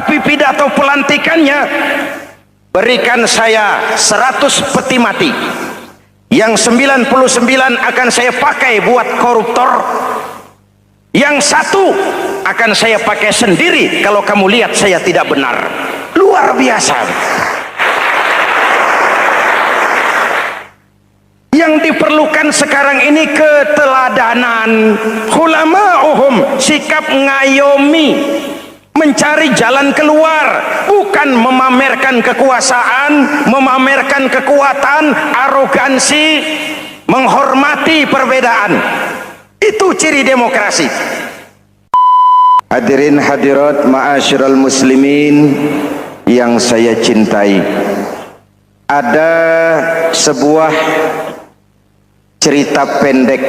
Tapi pidato pelantikannya, berikan saya 100 peti mati, yang 99 akan saya pakai buat koruptor, yang 1 akan saya pakai sendiri kalau kamu lihat saya tidak benar. Luar biasa. Yang diperlukan sekarang ini keteladanan, hulama'uhum, sikap ngayomi, mencari jalan keluar, bukan memamerkan kekuasaan, memamerkan kekuatan, arogansi, menghormati perbedaan. Itu ciri demokrasi. Hadirin hadirat ma'asyiral muslimin yang saya cintai, ada sebuah cerita pendek.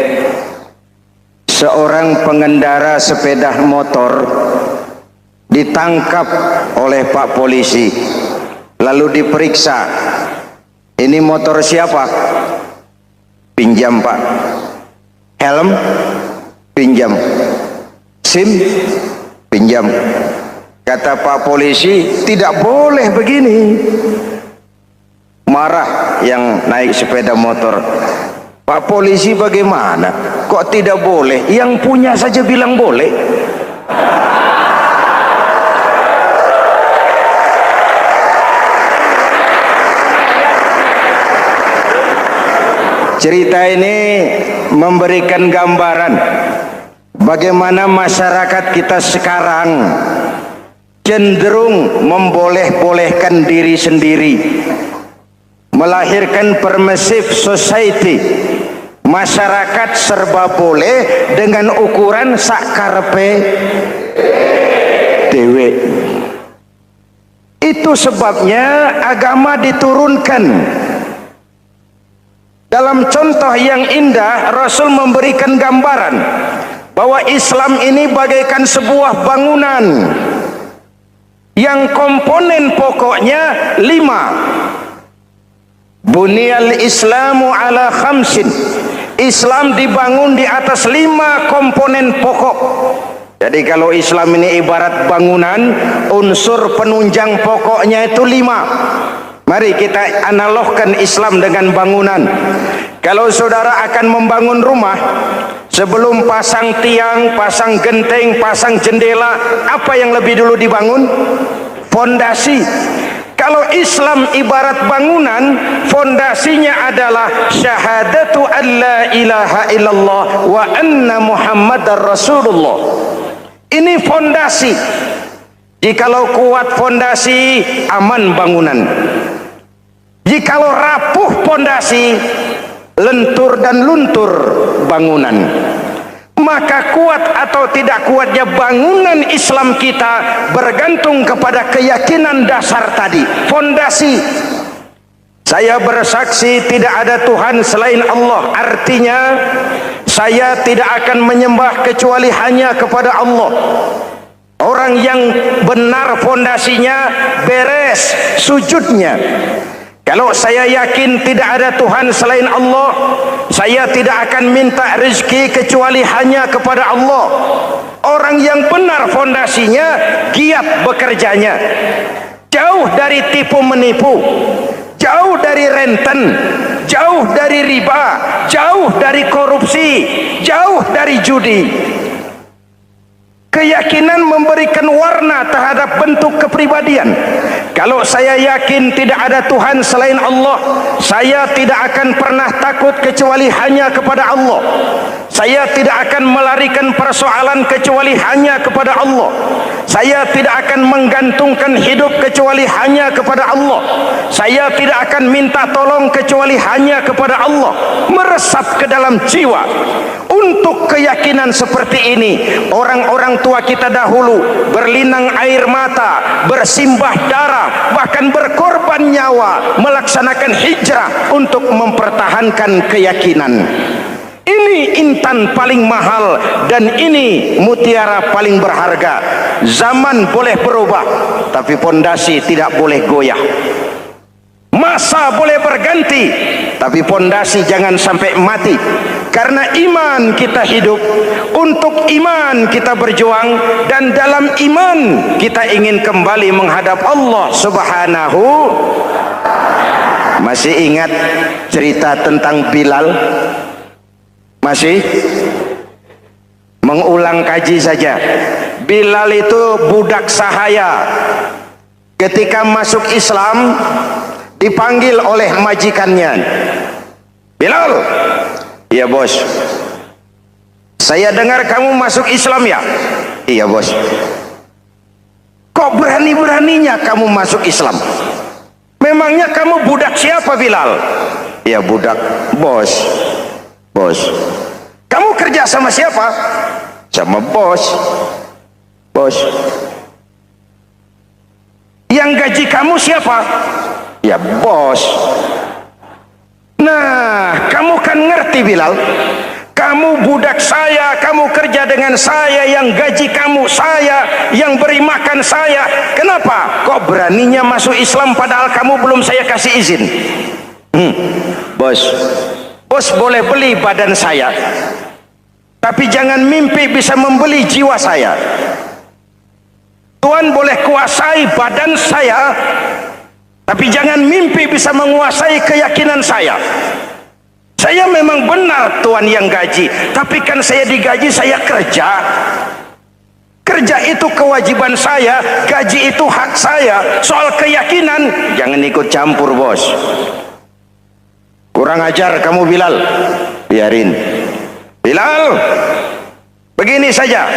Seorang pengendara sepeda motor ditangkap oleh Pak Polisi, lalu diperiksa. Ini motor siapa? Pinjam Pak. Helm? Pinjam. SIM? Pinjam. Kata Pak Polisi, tidak boleh begini. Marah yang naik sepeda motor. Pak Polisi bagaimana? Kok tidak boleh? Yang punya saja bilang boleh. Cerita ini memberikan gambaran bagaimana masyarakat kita sekarang cenderung memboleh-bolehkan diri sendiri, melahirkan permissive society. Masyarakat serba boleh dengan ukuran sakarepe dewe. Itu sebabnya agama diturunkan. Dalam contoh yang indah, Rasul memberikan gambaran bahwa Islam ini bagaikan sebuah bangunan yang komponen pokoknya 5. Bunyal Islamu ala khamsin. Islam dibangun di atas 5 komponen pokok. Jadi kalau Islam ini ibarat bangunan, unsur penunjang pokoknya itu 5. Mari kita analogkan Islam dengan bangunan. Kalau saudara akan membangun rumah, sebelum pasang tiang, pasang genteng, pasang jendela, apa yang lebih dulu dibangun? Fondasi. Kalau Islam ibarat bangunan, fondasinya adalah syahadatu an la ilaha illallah wa anna muhammadar rasulullah. Ini fondasi. Jikalau kuat fondasi, aman bangunan. Jikalau rapuh fondasi, lentur dan luntur bangunan. Maka kuat atau tidak kuatnya bangunan Islam kita bergantung kepada keyakinan dasar tadi, fondasi. Saya bersaksi tidak ada Tuhan selain Allah, artinya saya tidak akan menyembah kecuali hanya kepada Allah. Orang yang benar fondasinya beres sujudnya. Kalau saya yakin tidak ada Tuhan selain Allah, saya tidak akan minta rezeki kecuali hanya kepada Allah. Orang yang benar fondasinya, giat bekerjanya, jauh dari tipu menipu, jauh dari renten, jauh dari riba, jauh dari korupsi, jauh dari judi. Keyakinan memberikan warna terhadap bentuk kepribadian. Kalau saya yakin tidak ada Tuhan selain Allah, saya tidak akan pernah takut kecuali hanya kepada Allah. Saya tidak akan melarikan persoalan kecuali hanya kepada Allah. Saya tidak akan menggantungkan hidup kecuali hanya kepada Allah. Saya tidak akan minta tolong kecuali hanya kepada Allah. Meresap ke dalam jiwa. Untuk keyakinan seperti ini, orang-orang tua kita dahulu berlinang air mata, bersimbah darah, bahkan berkorban nyawa, melaksanakan hijrah untuk mempertahankan keyakinan. Ini intan paling mahal dan ini mutiara paling berharga. Zaman boleh berubah, tapi pondasi tidak boleh goyah. Masa boleh berganti, tapi pondasi jangan sampai mati. Karena iman kita hidup, untuk iman kita berjuang, dan dalam iman kita ingin kembali menghadap Allah Subhanahu. Masih ingat cerita tentang Bilal? Masih? Mengulang kaji saja. Bilal itu budak sahaya. Ketika masuk Islam, dipanggil oleh majikannya. Bilal, iya bos. Saya dengar kamu masuk Islam ya? Iya bos. Kok berani-beraninya kamu masuk Islam? Memangnya kamu budak siapa Bilal? Iya budak bos. Bos. Kamu kerja sama siapa? Sama bos. Bos. Yang gaji kamu siapa? Ya bos. Nah, kamu kan ngerti Bilal, kamu budak saya, kamu kerja dengan saya, yang gaji kamu saya, yang beri makan saya. Kenapa? Kok beraninya masuk Islam padahal kamu belum saya kasih izin? Bos, bos boleh beli badan saya, tapi jangan mimpi bisa membeli jiwa saya. Tuhan boleh kuasai badan saya, tapi jangan mimpi bisa menguasai keyakinan saya. Saya memang benar Tuhan yang gaji, tapi kan saya digaji, saya kerja. Kerja itu kewajiban saya, gaji itu hak saya. Soal keyakinan, jangan ikut campur bos. Kurang ajar kamu Bilal. Biarin. Bilal, begini saja.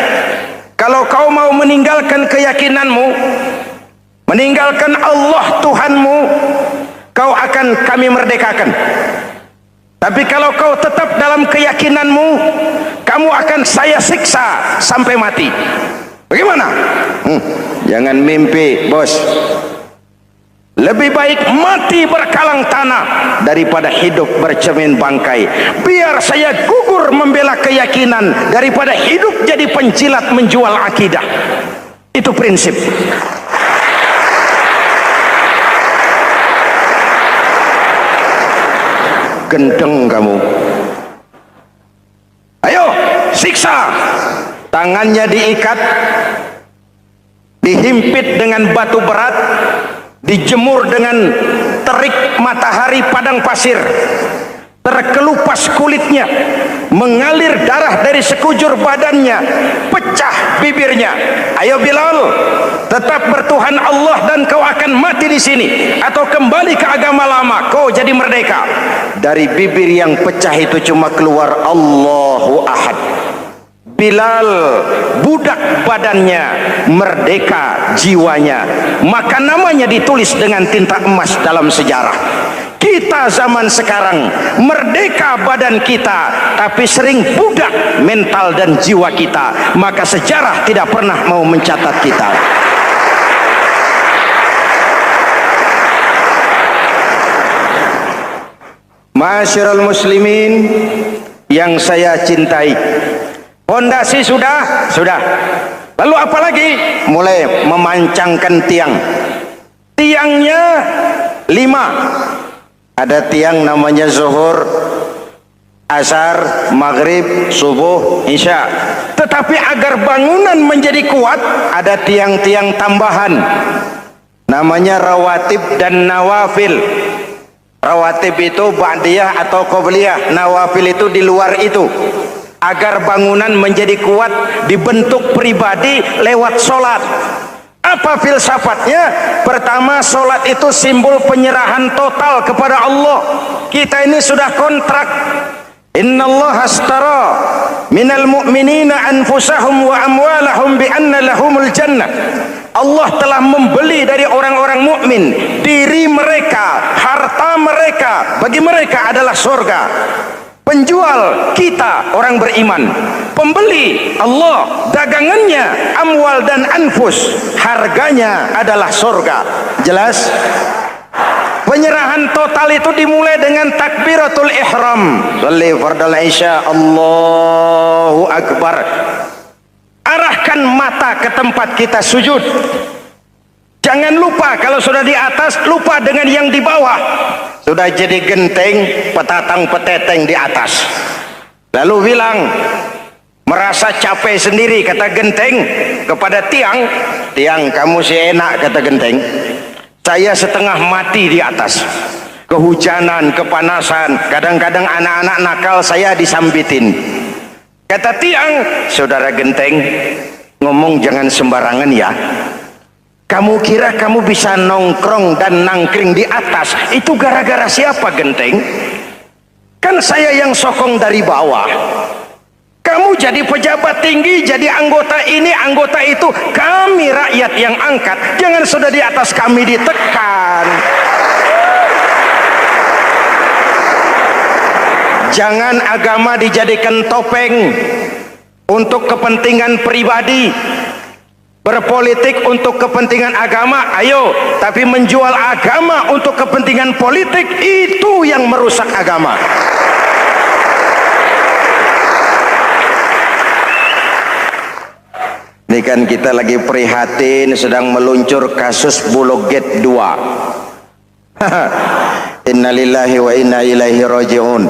Kalau kau mau meninggalkan keyakinanmu, meninggalkan Allah Tuhanmu, kau akan kami merdekakan. Tapi kalau kau tetap dalam keyakinanmu, kamu akan saya siksa sampai mati. Bagaimana? Jangan mimpi bos. Lebih baik mati berkalang tanah daripada hidup bercermin bangkai. Biar saya gugur membela keyakinan daripada hidup jadi penjilat menjual akidah. Itu prinsip. Gendeng kamu. Ayo siksa. Tangannya diikat, dihimpit dengan batu berat, dijemur dengan terik matahari padang pasir, terkelupas kulitnya, mengalir darah dari sekujur badannya, pecah bibirnya. Ayo Bilal, tetap bertuhan Allah dan kau akan mati di sini, atau kembali ke agama lama, kau jadi merdeka. Dari bibir yang pecah itu cuma keluar Allahu Ahad. Bilal budak badannya, merdeka jiwanya, maka namanya ditulis dengan tinta emas dalam sejarah. Kita zaman sekarang merdeka badan kita, tapi sering budak mental dan jiwa kita, maka sejarah tidak pernah mau mencatat kita. Ma'asyiral muslimin yang saya cintai, fondasi sudah. Lalu apa lagi? Mulai memancangkan tiang. Tiangnya 5. Ada tiang namanya zuhur, asar, maghrib, subuh, isya. Tetapi agar bangunan menjadi kuat, ada tiang-tiang tambahan. Namanya rawatib dan nawafil. Rawatib itu ba'diyah atau qobliyah, nawafil itu di luar itu. Agar bangunan menjadi kuat, dibentuk pribadi lewat sholat. Apa filsafatnya? Pertama, sholat itu simbol penyerahan total kepada Allah. Kita ini sudah kontrak. Innallaha astara minal mu'minina anfusahum wa amwalahum bi anna lahumul jannah. Allah telah membeli dari orang-orang mukmin diri mereka, harta mereka, bagi mereka adalah surga. Penjual kita orang beriman, pembeli Allah, dagangannya amwal dan anfus, harganya adalah surga. Jelas? Penyerahan total itu dimulai dengan takbiratul ihram. Shalli fardal isya, Allahu akbar. Arahkan mata ke tempat kita sujud. Jangan lupa kalau sudah di atas, lupa dengan yang di bawah. Sudah jadi genteng, petatang peteteng di atas. Lalu bilang, merasa capek sendiri, kata genteng kepada tiang. Tiang, kamu sih enak, kata genteng. Saya setengah mati di atas. Kehujanan, kepanasan, kadang-kadang anak-anak nakal saya disambitin. Kata tiang, saudara genteng, ngomong jangan sembarangan ya. Kamu kira kamu bisa nongkrong dan nangkring di atas, itu gara-gara siapa genteng? Kan saya yang sokong dari bawah. Kamu jadi pejabat tinggi, jadi anggota ini, anggota itu. Kami rakyat yang angkat. Jangan sudah di atas kami ditekan. Jangan agama dijadikan topeng untuk kepentingan pribadi. Berpolitik untuk kepentingan agama, ayo. Tapi menjual agama untuk kepentingan politik, itu yang merusak agama. Ini kan kita lagi prihatin sedang meluncur kasus Bulog Gate 2. Innalillahi wa inna ilaihi raji'un.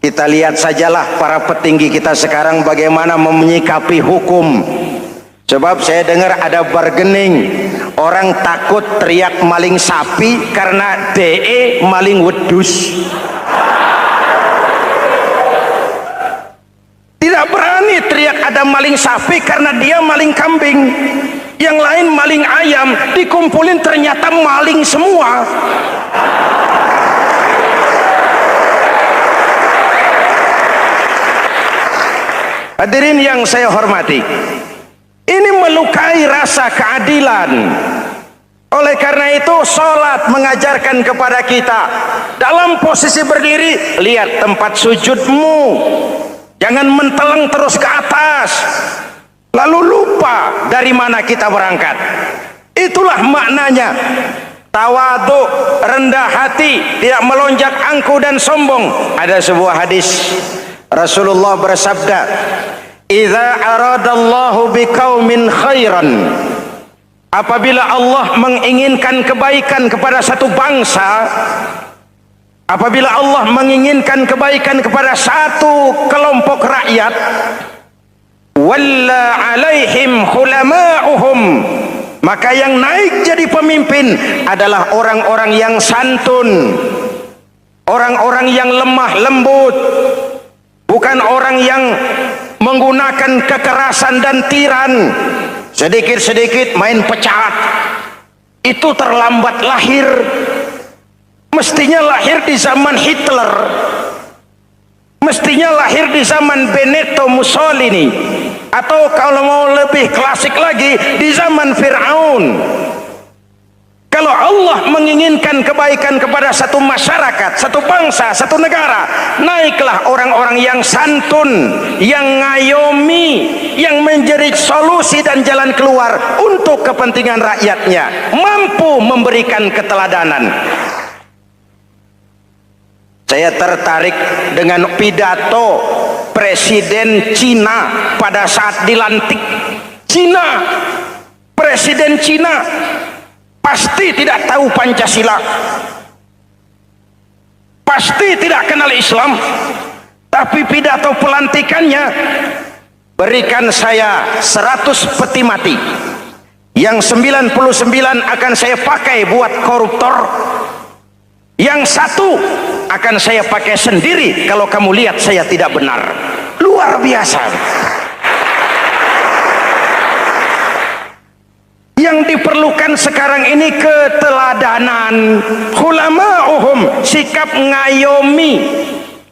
Kita lihat sajalah para petinggi kita sekarang bagaimana menyikapi hukum. Sebab saya dengar ada bargaining, orang takut teriak maling sapi karena DE maling wedus. Tidak berani teriak ada maling sapi karena dia maling kambing. Yang lain maling ayam, dikumpulin ternyata maling semua. Hadirin yang saya hormati, ini melukai rasa keadilan. Oleh karena itu, sholat mengajarkan kepada kita dalam posisi berdiri, lihat tempat sujudmu, jangan menteleng terus ke atas lalu lupa dari mana kita berangkat. Itulah maknanya tawadhu, rendah hati, tidak melonjak angku dan sombong. Ada sebuah hadis Rasulullah bersabda, "Idza aradallahu biqaumin khairan." Apabila Allah menginginkan kebaikan kepada satu bangsa, apabila Allah menginginkan kebaikan kepada satu kelompok rakyat, walla alaihim khulama'uhum, maka yang naik jadi pemimpin adalah orang-orang yang santun, orang-orang yang lemah lembut, bukan orang yang menggunakan kekerasan dan tiran. Sedikit-sedikit main pecat, itu terlambat lahir. Mestinya lahir di zaman Hitler, mestinya lahir di zaman Benito Mussolini, atau kalau mau lebih klasik lagi di zaman Fir'aun. Kalau Allah menginginkan kebaikan kepada satu masyarakat, satu bangsa, satu negara, naiklah orang-orang yang santun, yang ngayomi, yang menjadi solusi dan jalan keluar untuk kepentingan rakyatnya, mampu memberikan keteladanan. Saya tertarik dengan pidato Presiden Cina pada saat dilantik. Cina, Presiden Cina pasti tidak tahu Pancasila, pasti tidak kenal Islam, tapi pidato pelantikannya, berikan saya 100 peti mati, yang 99 akan saya pakai buat koruptor, yang satu akan saya pakai sendiri kalau kamu lihat saya tidak benar. Luar biasa. Yang diperlukan sekarang ini keteladanan, khulama'uhum, sikap ngayomi,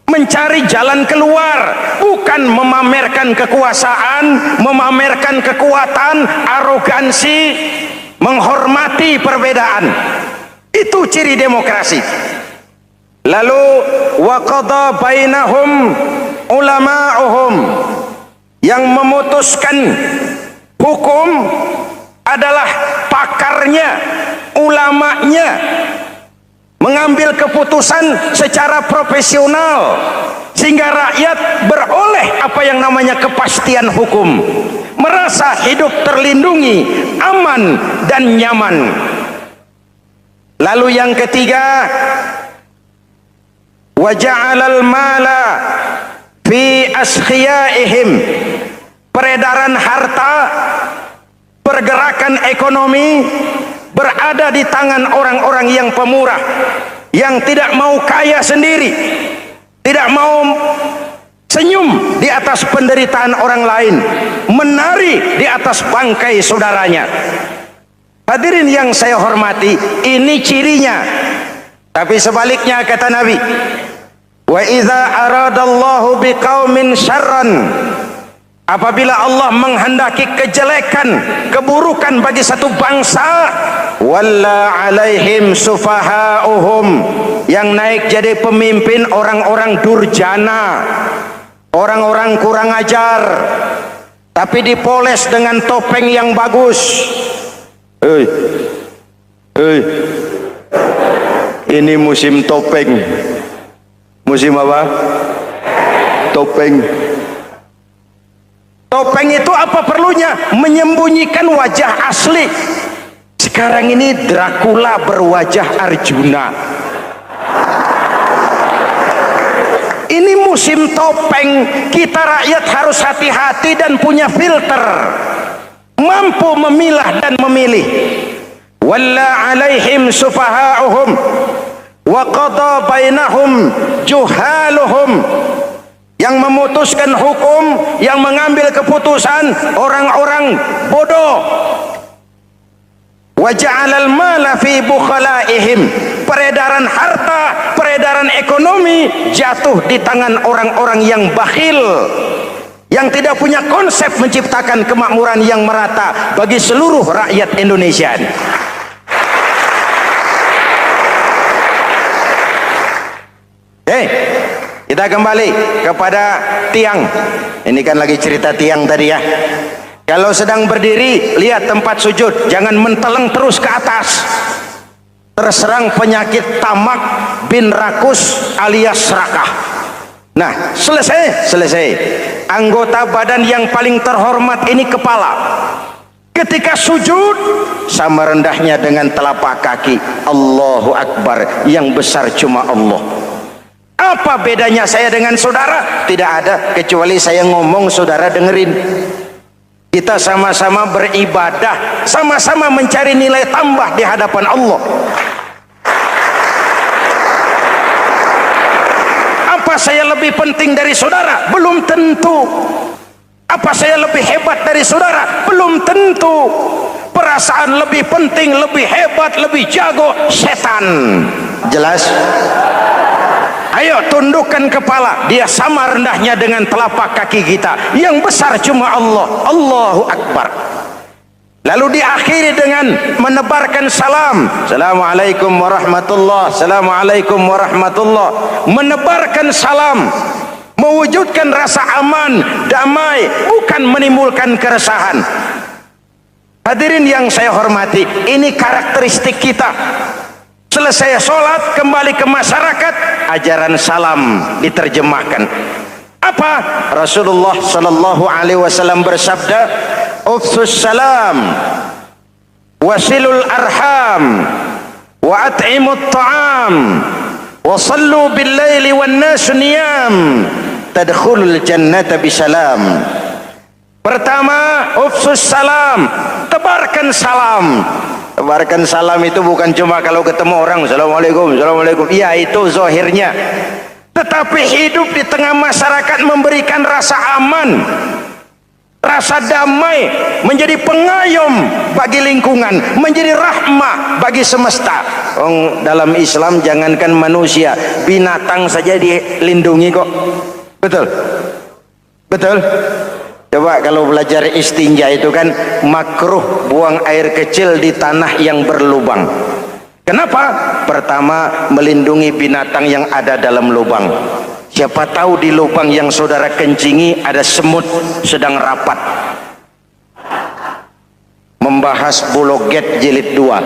mencari jalan keluar, bukan memamerkan kekuasaan, memamerkan kekuatan, arogansi, menghormati perbedaan. Itu ciri demokrasi. Lalu wa qada bainahum ulama'uhum, yang memutuskan hukum adalah pakarnya, ulamanya, mengambil keputusan secara profesional sehingga rakyat beroleh apa yang namanya kepastian hukum, merasa hidup terlindungi, aman, dan nyaman. Lalu yang ketiga, wa ja'alal mala fi askhiyaihim, peredaran harta, pergerakan ekonomi berada di tangan orang-orang yang pemurah, yang tidak mau kaya sendiri, tidak mau senyum di atas penderitaan orang lain, menari di atas bangkai saudaranya. Hadirin yang saya hormati, ini cirinya. Tapi sebaliknya kata Nabi, wa idza aradallahu biqaumin syarran, apabila Allah menghendaki kejelekan, keburukan bagi satu bangsa, walla alaihim sufahauhum, yang naik jadi pemimpin orang-orang durjana, orang-orang kurang ajar, tapi dipoles dengan topeng yang bagus. Ini musim topeng. Musim apa? Topeng. Topeng itu apa perlunya? Menyembunyikan wajah asli. Sekarang ini Dracula berwajah Arjuna. Ini musim topeng. Kita rakyat harus hati-hati dan punya filter, mampu memilah dan memilih. Walla alaihim sufahauhum wa qada bainahum juhaluhum, yang memutuskan hukum, yang mengambil keputusan orang-orang bodoh. Wa ja'alal mala fi bukhalaihim, peredaran harta, peredaran ekonomi jatuh di tangan orang-orang yang bakhil, yang tidak punya konsep menciptakan kemakmuran yang merata bagi seluruh rakyat Indonesia. Kita kembali kepada tiang. Ini kan lagi cerita tiang tadi ya. Kalau sedang berdiri, lihat tempat sujud, jangan menteleng terus ke atas. Terserang penyakit tamak bin rakus alias serakah. Nah, selesai. Anggota badan yang paling terhormat ini kepala. Ketika sujud, sama rendahnya dengan telapak kaki. Allahu Akbar, yang besar cuma Allah. Apa bedanya saya dengan saudara? Tidak ada, kecuali saya ngomong saudara dengerin. Kita sama-sama beribadah, sama-sama mencari nilai tambah di hadapan Allah. Apa saya lebih penting dari saudara? Belum tentu. Apa saya lebih hebat dari saudara? Belum tentu. Perasaan lebih penting, lebih hebat, lebih jago setan. Jelas? Ayo tundukkan kepala, dia sama rendahnya dengan telapak kaki kita. Yang besar cuma Allah. Allahu Akbar. Lalu diakhiri dengan menebarkan salam. Assalamualaikum warahmatullah. Assalamualaikum warahmatullah. Menebarkan salam, mewujudkan rasa aman, damai, bukan menimbulkan keresahan. Hadirin yang saya hormati, ini karakteristik kita. Selesai sholat, kembali ke masyarakat, ajaran salam diterjemahkan. Apa? Rasulullah sallallahu alaihi wasallam bersabda, "Ufsus salam, wasilul arham, wa at'imut ta'am, wa sallu bil laili wan nasu niyam, tadkhulul jannata bisalam." Pertama, ufsus salam, tebarkan salam. Tebarkan salam itu bukan cuma kalau ketemu orang assalamualaikum, assalamualaikum. Iya, itu zahirnya. Tetapi hidup di tengah masyarakat memberikan rasa aman, rasa damai, menjadi pengayom bagi lingkungan, menjadi rahmah bagi semesta. Dalam Islam jangankan manusia, binatang saja dilindungi kok. Betul? Betul? Coba kalau belajar istinja itu kan makruh buang air kecil di tanah yang berlubang. Kenapa? Pertama, melindungi binatang yang ada dalam lubang. Siapa tahu di lubang yang saudara kencingi ada semut sedang rapat. Membahas Bologet jilid 2.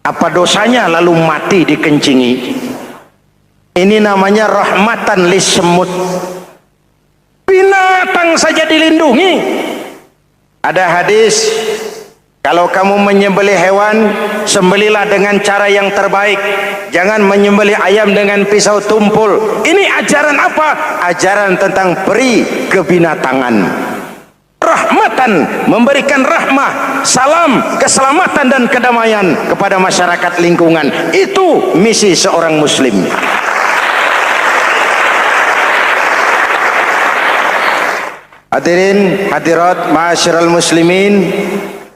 Apa dosanya lalu mati dikencingi? Ini namanya rahmatan lis semut. Binatang saja dilindungi. Ada hadis Kalau kamu menyembelih hewan, sembelilah dengan cara yang terbaik. Jangan menyembelih ayam dengan pisau tumpul. Ini ajaran apa? Ajaran tentang peri kebinatangan. Rahmatan, memberikan rahmah, salam, keselamatan dan kedamaian kepada masyarakat lingkungan. Itu misi seorang muslim. Hadirin hadirat ma'asyiral muslimin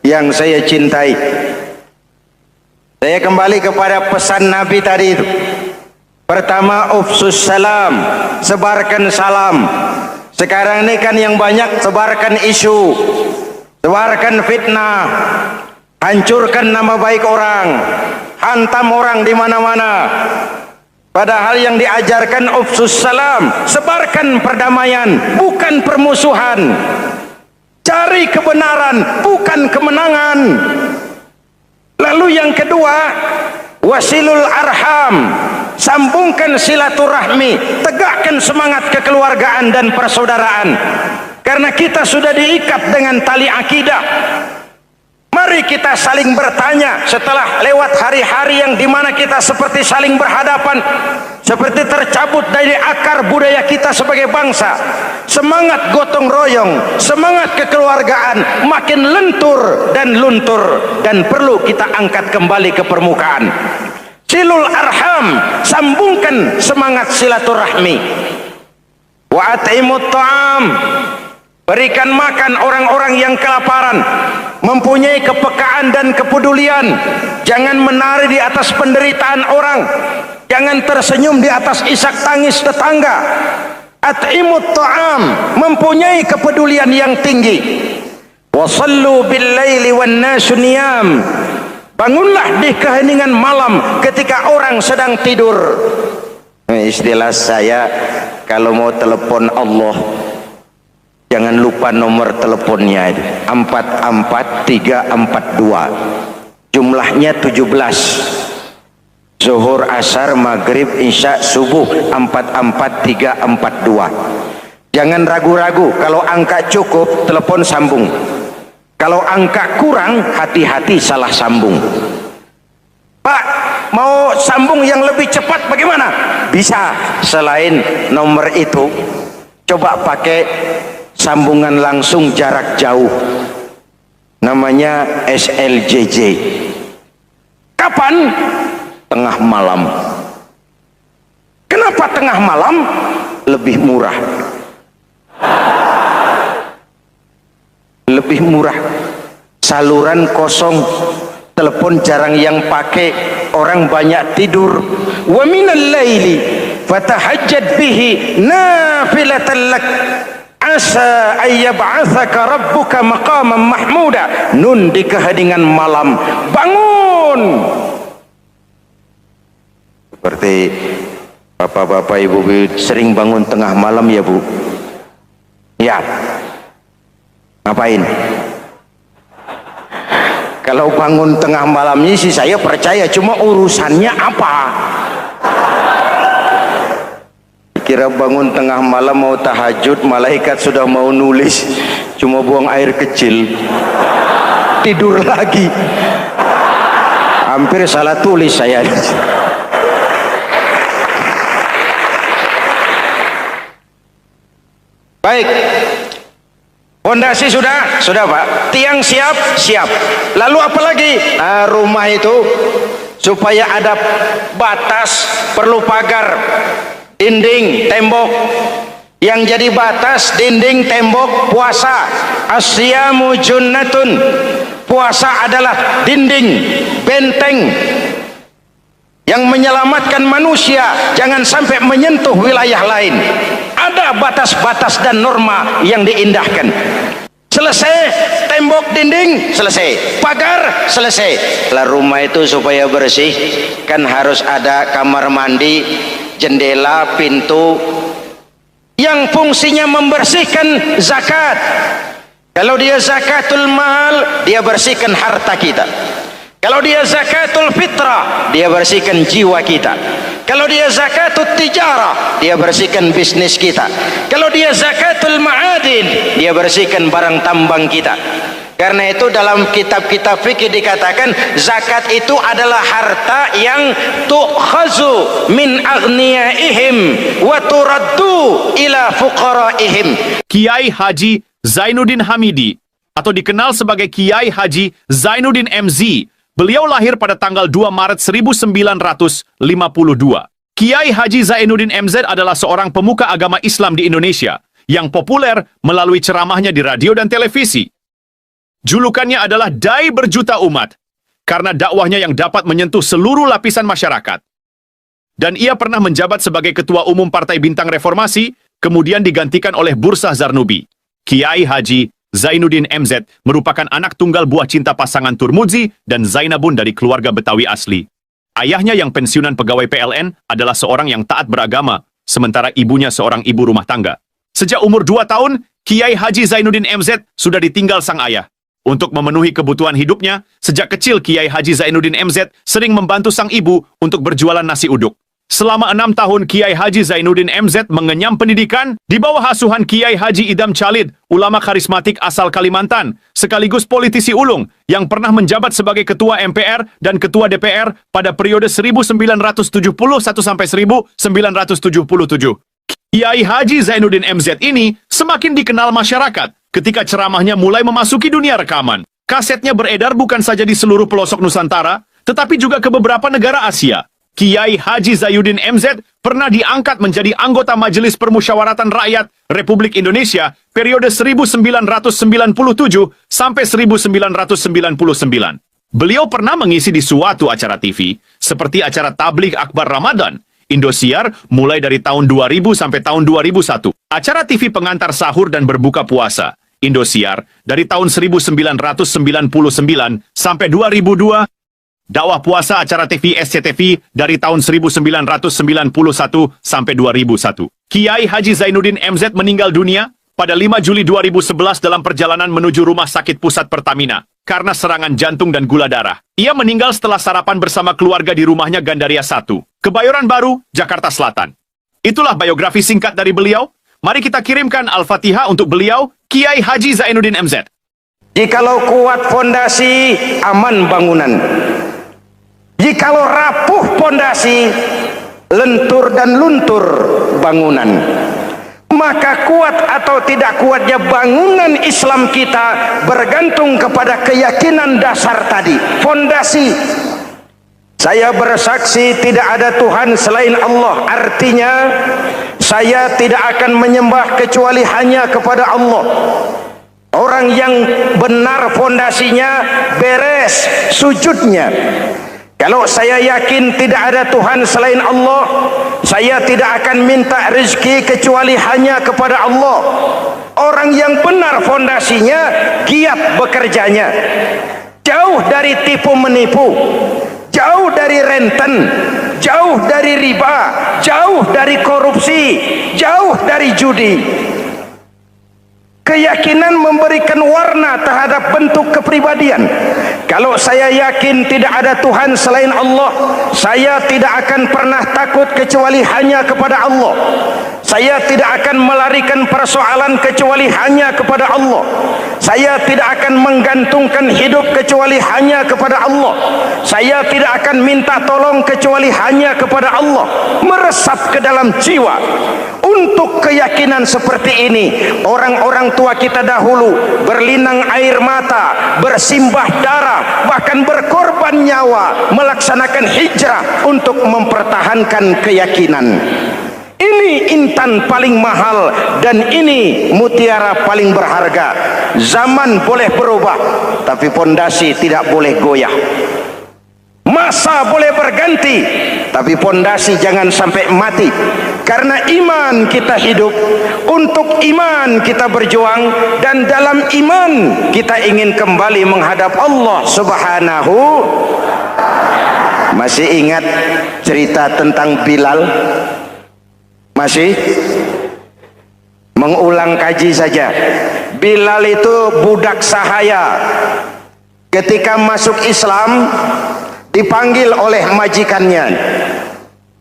yang saya cintai, saya kembali kepada pesan Nabi tadi itu. Pertama, ufsus salam, sebarkan salam. Sekarang ini kan yang banyak sebarkan isu, sebarkan fitnah, hancurkan nama baik orang, hantam orang di mana-mana. Padahal yang diajarkan ufsus salam, sebarkan perdamaian, bukan permusuhan. Cari kebenaran, bukan kemenangan. Lalu yang kedua, wasilul arham, sambungkan silaturahmi, tegakkan semangat kekeluargaan dan persaudaraan. Karena kita sudah diikat dengan tali akidah. Mari kita saling bertanya setelah lewat hari-hari yang dimana kita seperti saling berhadapan, seperti tercabut dari akar budaya kita sebagai bangsa. Semangat gotong royong, semangat kekeluargaan makin lentur dan luntur, dan perlu kita angkat kembali ke permukaan. Silul arham, sambungkan semangat silaturahmi. Wa at'imut ta'am, berikan makan orang-orang yang kelaparan, mempunyai kepekaan dan kepedulian. Jangan menari di atas penderitaan orang, jangan tersenyum di atas isak tangis tetangga. At'imut ta'am, mempunyai kepedulian yang tinggi. Wa sallu bil laili wan nasu niyam, bangunlah di keheningan malam ketika orang sedang tidur. Istilah saya, kalau mau telepon Allah, jangan lupa nomor teleponnya itu 44342. Jumlahnya 17. Zuhur, asar, maghrib, isya, subuh 44342. Jangan ragu-ragu, kalau angka cukup telepon sambung. Kalau angka kurang, hati-hati salah sambung. Pak, mau sambung yang lebih cepat bagaimana? Bisa, selain nomor itu coba pakai sambungan langsung jarak jauh, namanya SLJJ. Kapan? Tengah malam. Kenapa tengah malam? Lebih murah. Lebih murah. Saluran kosong, telepon jarang yang pakai, orang banyak tidur. Wa minal laili fatahajjad bihi nafilatan lak asa ayyab'atsaka rabbuka maqaman mahmuda. Nun, di keheningan malam bangun. Seperti bapak-bapak, ibu-ibu sering bangun tengah malam ya Bu? Ya. Ngapain? Kalau bangun tengah malamnya sih saya percaya, cuma urusannya apa? Kira bangun tengah malam mau tahajud, malaikat sudah mau nulis, cuma buang air kecil, tidur lagi. Hampir salah tulis saya. Baik, fondasi sudah Pak, tiang siap. Lalu apa lagi? Rumah itu supaya ada batas, perlu pagar, dinding, tembok. Yang jadi batas, dinding, tembok, puasa. Asyamu junnatun, puasa adalah dinding, benteng yang menyelamatkan manusia jangan sampai menyentuh wilayah lain. Ada batas-batas dan norma yang diindahkan. Selesai tembok, dinding, selesai pagar, selesai. Lah rumah itu supaya bersih kan harus ada kamar mandi, jendela, pintu yang fungsinya membersihkan zakat. Kalau dia zakatul mal, dia bersihkan harta kita. Kalau dia zakatul fitrah, dia bersihkan jiwa kita. Kalau dia zakatul tijarah, dia bersihkan bisnis kita. Kalau dia zakatul ma'adin, dia bersihkan barang tambang kita. Karena itu dalam kitab-kitab fikih dikatakan zakat itu adalah harta yang tu'khazu min aghniyaihim wa turaddu ila fuqaraihim. Kiai Haji Zainuddin Hamidi atau dikenal sebagai Kiai Haji Zainuddin MZ. Beliau lahir pada tanggal 2 Maret 1952. Kiai Haji Zainuddin MZ adalah seorang pemuka agama Islam di Indonesia yang populer melalui ceramahnya di radio dan televisi. Julukannya adalah Dai Berjuta Umat karena dakwahnya yang dapat menyentuh seluruh lapisan masyarakat. Dan ia pernah menjabat sebagai Ketua Umum Partai Bintang Reformasi, kemudian digantikan oleh Bursah Zarnubi. Kiai Haji Zainuddin MZ merupakan anak tunggal buah cinta pasangan Turmuzi dan Zainabun dari keluarga Betawi asli. Ayahnya yang pensiunan pegawai PLN adalah seorang yang taat beragama, sementara ibunya seorang ibu rumah tangga. Sejak umur 2 tahun, Kiai Haji Zainuddin MZ sudah ditinggal sang ayah. Untuk memenuhi kebutuhan hidupnya, sejak kecil Kiai Haji Zainuddin MZ sering membantu sang ibu untuk berjualan nasi uduk. Selama 6 tahun Kiai Haji Zainuddin MZ mengenyam pendidikan di bawah asuhan Kiai Haji Idam Chalid, ulama karismatik asal Kalimantan, sekaligus politisi ulung yang pernah menjabat sebagai Ketua MPR dan Ketua DPR pada periode 1971 sampai 1977. Kiai Haji Zainuddin MZ ini semakin dikenal masyarakat ketika ceramahnya mulai memasuki dunia rekaman. Kasetnya beredar bukan saja di seluruh pelosok Nusantara, tetapi juga ke beberapa negara Asia. Kiai Haji Zainuddin MZ pernah diangkat menjadi anggota Majelis Permusyawaratan Rakyat Republik Indonesia periode 1997 sampai 1999. Beliau pernah mengisi di suatu acara TV, seperti acara Tabligh Akbar Ramadan, Indosiar mulai dari tahun 2000 sampai tahun 2001. Acara TV pengantar sahur dan berbuka puasa, Indosiar, dari tahun 1999 sampai 2002. Dakwah puasa acara TV SCTV dari tahun 1991 sampai 2001. Kiai Haji Zainuddin MZ meninggal dunia pada 5 Juli 2011 dalam perjalanan menuju Rumah Sakit Pusat Pertamina karena serangan jantung dan gula darah. Ia meninggal setelah sarapan bersama keluarga di rumahnya Gandaria 1, Kebayoran Baru, Jakarta Selatan. Itulah biografi singkat dari beliau. Mari kita kirimkan Al-Fatihah untuk beliau, Kiai Haji Zainuddin MZ. Jikalau kuat fondasi, aman bangunan. Jikalau rapuh fondasi, lentur dan luntur bangunan. Maka kuat atau tidak kuatnya bangunan Islam kita bergantung kepada keyakinan dasar tadi, fondasi. Saya bersaksi tidak ada Tuhan selain Allah, artinya saya tidak akan menyembah kecuali hanya kepada Allah. Orang yang benar fondasinya beres sujudnya. Kalau saya yakin tidak ada Tuhan selain Allah, saya tidak akan minta rezeki kecuali hanya kepada Allah. Orang yang benar fondasinya, giat bekerjanya, jauh dari tipu menipu, jauh dari renten, jauh dari riba, jauh dari korupsi, jauh dari judi. Keyakinan memberikan warna terhadap bentuk kepribadian. Kalau saya yakin tidak ada Tuhan selain Allah, saya tidak akan pernah takut kecuali hanya kepada Allah. Saya tidak akan melarikan persoalan kecuali hanya kepada Allah. Saya tidak akan menggantungkan hidup kecuali hanya kepada Allah. Saya tidak akan minta tolong kecuali hanya kepada Allah. Meresap ke dalam jiwa. Untuk keyakinan seperti ini, orang-orang tua kita dahulu berlinang air mata, bersimbah darah, bahkan berkorban nyawa, melaksanakan hijrah untuk mempertahankan keyakinan. Ini intan paling mahal dan ini mutiara paling berharga. Zaman boleh berubah, tapi pondasi tidak boleh goyah. Masa boleh berganti, tapi pondasi jangan sampai mati. Karena iman kita hidup, untuk iman kita berjuang, dan dalam iman kita ingin kembali menghadap Allah Subhanahu. Masih ingat cerita tentang Bilal? Masih? Mengulang kaji saja. Bilal itu budak sahaya. Ketika masuk Islam, dipanggil oleh majikannya.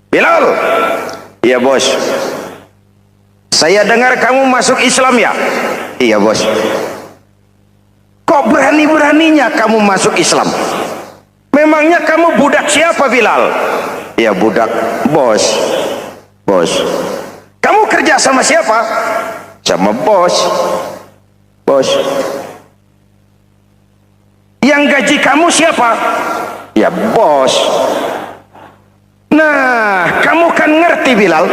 Bilal, iya bos. Saya dengar kamu masuk Islam ya? Iya bos. Kok kok berani-beraninya kamu masuk Islam? Memangnya kamu budak siapa, Bilal? Ya budak bos. Bos. Kamu kerja sama siapa? Sama bos. Bos. Yang gaji kamu siapa? Ya bos. Nah, kamu kan ngerti, Bilal.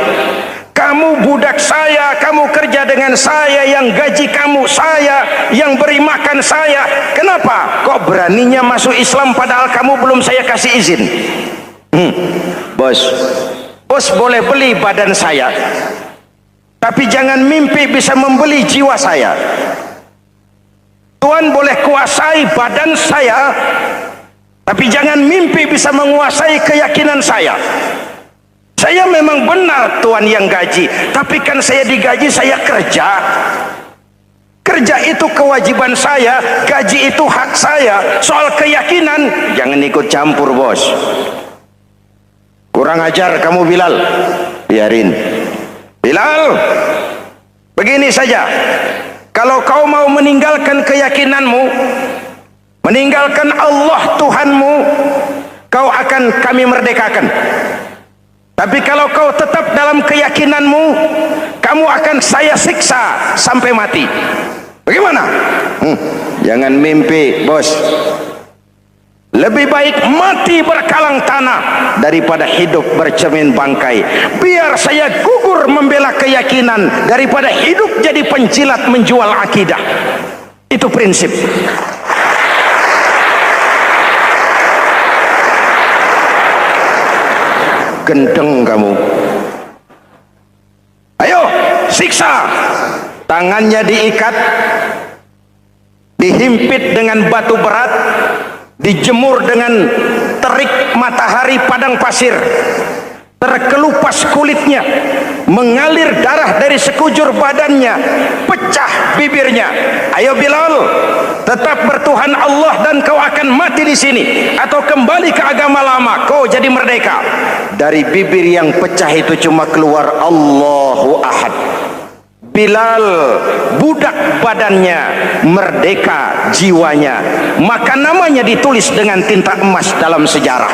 Kamu budak saya, kamu kerja dengan saya, yang gaji kamu saya, yang beri makan saya. Kenapa? Kok beraninya masuk Islam padahal kamu belum saya kasih izin? Bos, bos boleh beli badan saya, tapi jangan mimpi bisa membeli jiwa saya. Tuhan boleh kuasai badan saya, tapi jangan mimpi bisa menguasai keyakinan saya. Saya memang benar Tuhan yang gaji, tapi kan saya digaji, saya kerja. Kerja itu kewajiban saya, gaji itu hak saya. Soal keyakinan, jangan ikut campur, bos. Kurang ajar kamu, Bilal. Biarin. Bilal, begini saja. Kalau kau mau meninggalkan keyakinanmu, meninggalkan Allah Tuhanmu, kau akan kami merdekakan. Tapi kalau kau tetap dalam keyakinanmu, kamu akan saya siksa sampai mati. Bagaimana? Jangan mimpi, bos. Lebih baik mati berkalang tanah daripada hidup bercermin bangkai. Biar saya gugur membela keyakinan daripada hidup jadi penjilat menjual akidah. Itu prinsip. Gendeng kamu. Ayo, siksa. Tangannya diikat, dihimpit dengan batu berat, dijemur dengan terik matahari padang pasir, terkelupas kulitnya, mengalir darah dari sekujur badannya, pecah bibirnya. Ayo Bilal, tetap bertuhan Allah dan kau akan mati di sini, atau kembali ke agama lama, kau jadi merdeka. Dari bibir yang pecah itu cuma keluar Allahu Ahad. Bilal budak badannya, merdeka jiwanya, maka namanya ditulis dengan tinta emas dalam sejarah.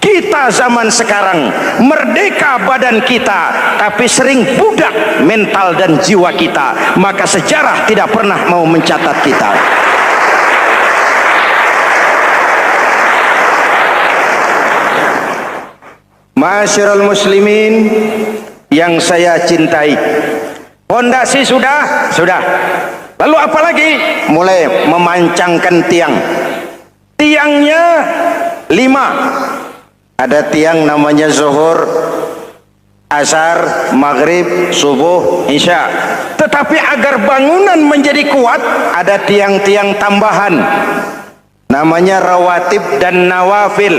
Kita zaman sekarang merdeka badan kita, tapi sering budak mental dan jiwa kita, maka sejarah tidak pernah mau mencatat kita. Masyarul muslimin yang saya cintai, fondasi sudah. Lalu apa lagi? Mulai memancangkan tiang. Tiangnya 5. Ada tiang namanya zuhur, asar, maghrib, subuh, isya. Tetapi agar bangunan menjadi kuat, ada tiang-tiang tambahan. Namanya rawatib dan nawafil.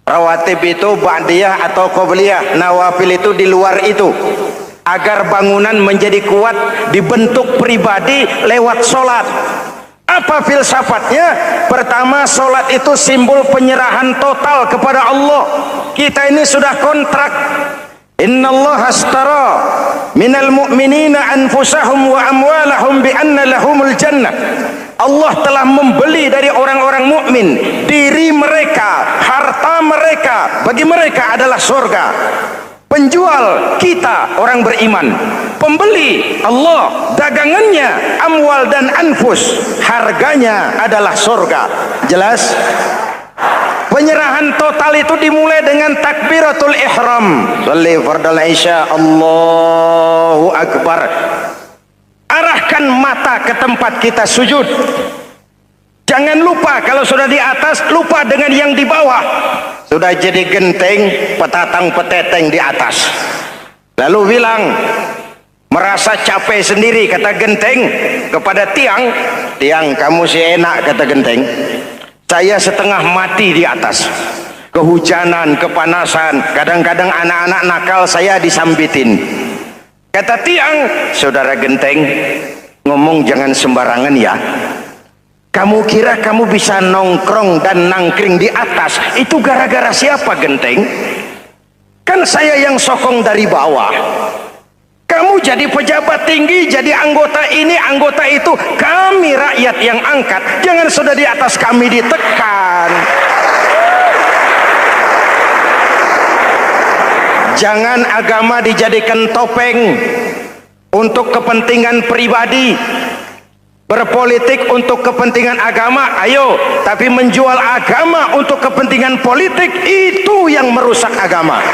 Rawatib itu ba'diyah atau qobliyah, nawafil itu di luar itu. Agar bangunan menjadi kuat, dibentuk pribadi lewat solat. Apa filsafatnya? Pertama, solat itu simbol penyerahan total kepada Allah. Kita ini sudah kontrak. Innallaha astara minal mu'minina anfusahum wa amwalahum bi anna lahumul jannah. Allah telah membeli dari orang-orang mukmin diri mereka, harta mereka, bagi mereka adalah surga. Penjual kita orang beriman, pembeli Allah, dagangannya amwal dan anfus, harganya adalah surga. Jelas? Penyerahan total itu dimulai dengan takbiratul ihram. Shalli fardal isya, Allahu akbar. Arahkan mata ke tempat kita sujud. Jangan lupa kalau sudah di atas, lupa dengan yang di bawah. Sudah jadi genteng, petatang peteteng di atas. Lalu bilang, merasa capek sendiri, kata genteng kepada tiang. Tiang, kamu sih enak, kata genteng. Saya setengah mati di atas. Kehujanan, kepanasan, kadang-kadang anak-anak nakal saya disambitin. Kata tiang, saudara genteng, ngomong jangan sembarangan ya. Kamu kira kamu bisa nongkrong dan nangkring di atas, itu gara-gara siapa genteng? Kan saya yang sokong dari bawah. Kamu jadi pejabat tinggi, jadi anggota ini, anggota itu. Kami rakyat yang angkat. Jangan sudah di atas kami ditekan. Jangan agama dijadikan topeng untuk kepentingan pribadi. Berpolitik untuk kepentingan agama, ayo. Tapi menjual agama untuk kepentingan politik, itu yang merusak agama.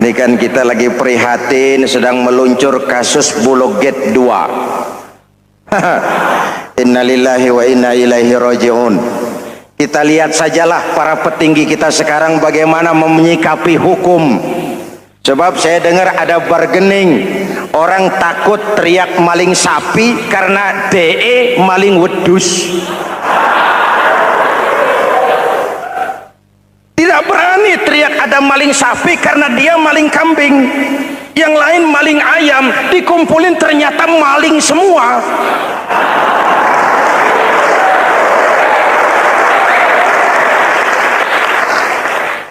Ini kan kita lagi prihatin sedang meluncur kasus Bulog Gate 2. Innalillahi wa inna ilaihi raji'un. Kita lihat sajalah para petinggi kita sekarang bagaimana menyikapi hukum. Sebab saya dengar ada bargaining, orang takut teriak maling sapi karena DE maling wedus. Tidak berani teriak ada maling sapi karena dia maling kambing. Yang lain maling ayam, dikumpulin ternyata maling semua.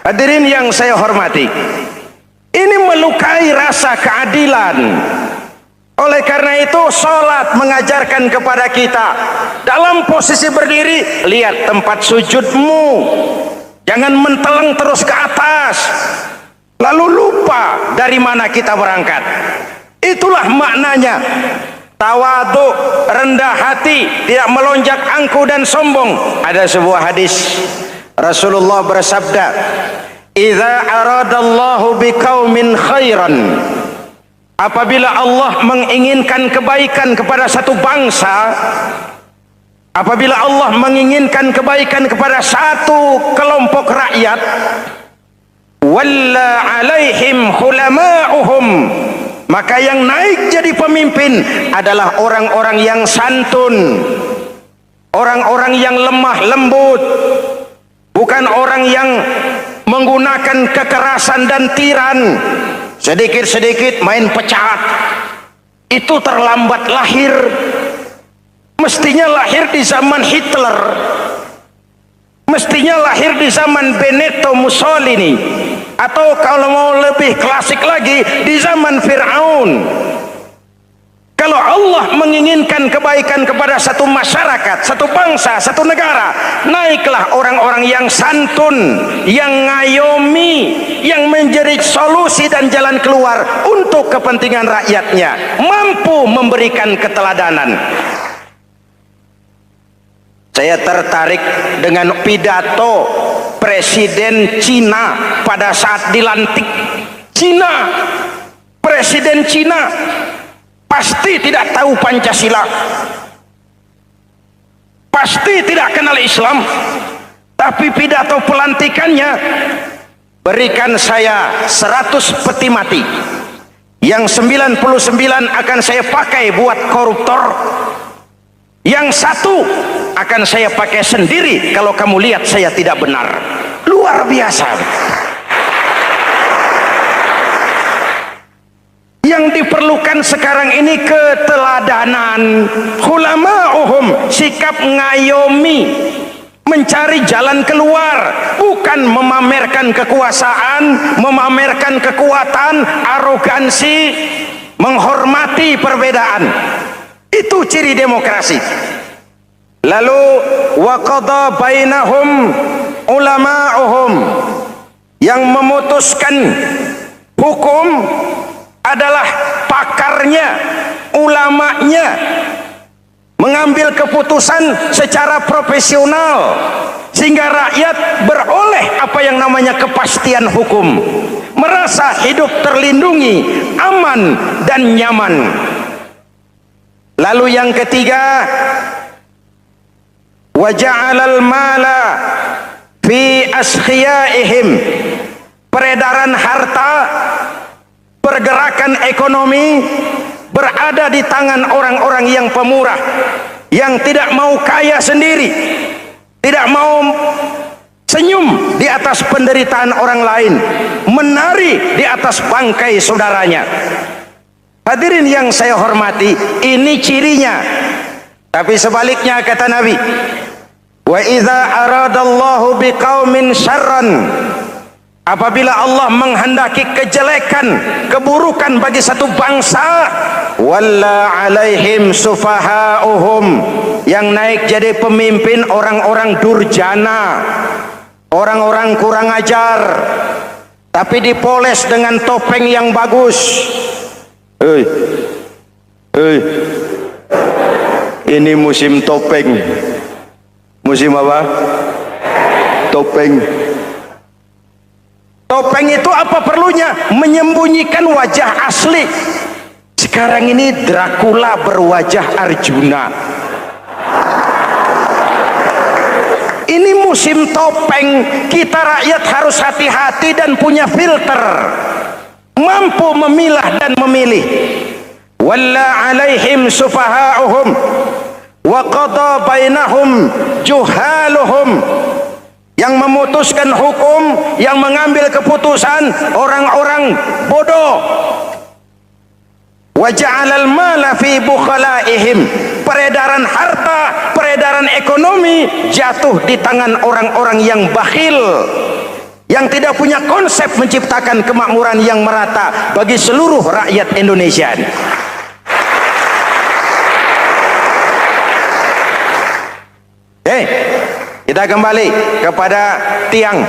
Hadirin yang saya hormati, ini melukai rasa keadilan. Oleh karena itu, sholat mengajarkan kepada kita dalam posisi berdiri, lihat tempat sujudmu. Jangan menteleng terus ke atas, lalu lupa dari mana kita berangkat. Itulah maknanya tawadhu, rendah hati, tidak melonjak angku dan sombong. Ada sebuah hadis Rasulullah bersabda, "Idza aradallahu biqaumin khairan." Apabila Allah menginginkan kebaikan kepada satu bangsa, apabila Allah menginginkan kebaikan kepada satu kelompok rakyat, walla alaihim hulama'uhum, maka yang naik jadi pemimpin adalah orang-orang yang santun, orang-orang yang lemah lembut, bukan orang yang menggunakan kekerasan dan tiran, sedikit-sedikit main pecat. Itu terlambat lahir. Mestinya lahir di zaman Hitler, mestinya lahir di zaman Benito Mussolini, atau kalau mau lebih klasik lagi di zaman Fir'aun. Kalau Allah menginginkan kebaikan kepada satu masyarakat, satu bangsa, satu negara, naiklah orang-orang yang santun, yang ngayomi, yang menjadi solusi dan jalan keluar untuk kepentingan rakyatnya, mampu memberikan keteladanan. Saya tertarik dengan pidato Presiden Cina pada saat dilantik. Cina, Presiden Cina pasti tidak tahu Pancasila, pasti tidak kenal Islam, tapi pidato pelantikannya, berikan saya 100 peti mati, yang 99 akan saya pakai buat koruptor, yang satu akan saya pakai sendiri kalau kamu lihat saya tidak benar. Luar biasa. Yang diperlukan sekarang ini keteladanan, hulama'uhum, sikap ngayomi, mencari jalan keluar, bukan memamerkan kekuasaan, memamerkan kekuatan, arogansi, menghormati perbedaan. Itu ciri demokrasi. Lalu wa qada bainahum ulama'uhum, yang memutuskan hukum adalah pakarnya, ulamanya, mengambil keputusan secara profesional sehingga rakyat beroleh apa yang namanya kepastian hukum, merasa hidup terlindungi, aman dan nyaman. Lalu yang ketiga, wa ja'alal mala fi askhiyaihim, peredaran harta, pergerakan ekonomi berada di tangan orang-orang yang pemurah, yang tidak mau kaya sendiri, tidak mau senyum di atas penderitaan orang lain, menari di atas bangkai saudaranya. Hadirin yang saya hormati, ini cirinya. Tapi sebaliknya kata Nabi, wa idza aradallahu biqaumin syarran Apabila Allah menghendaki kejelekan, keburukan bagi satu bangsa, walla alaihim sufahauhum, yang naik jadi pemimpin orang-orang durjana, orang-orang kurang ajar, tapi dipoles dengan topeng yang bagus. Ini musim topeng. Musim apa? Topeng. Topeng itu apa perlunya? Menyembunyikan wajah asli. Sekarang ini Dracula berwajah Arjuna. Ini musim topeng. Kita rakyat harus hati-hati dan punya filter, mampu memilah dan memilih. Walla alaihim sufahauhum wa qada bainahum juhaluhum, yang memutuskan hukum, yang mengambil keputusan orang-orang bodoh. Wa ja'alal mala fi bukhalaihim, peredaran harta, peredaran ekonomi jatuh di tangan orang-orang yang bakhil, yang tidak punya konsep menciptakan kemakmuran yang merata bagi seluruh rakyat Indonesia. Kita kembali kepada tiang.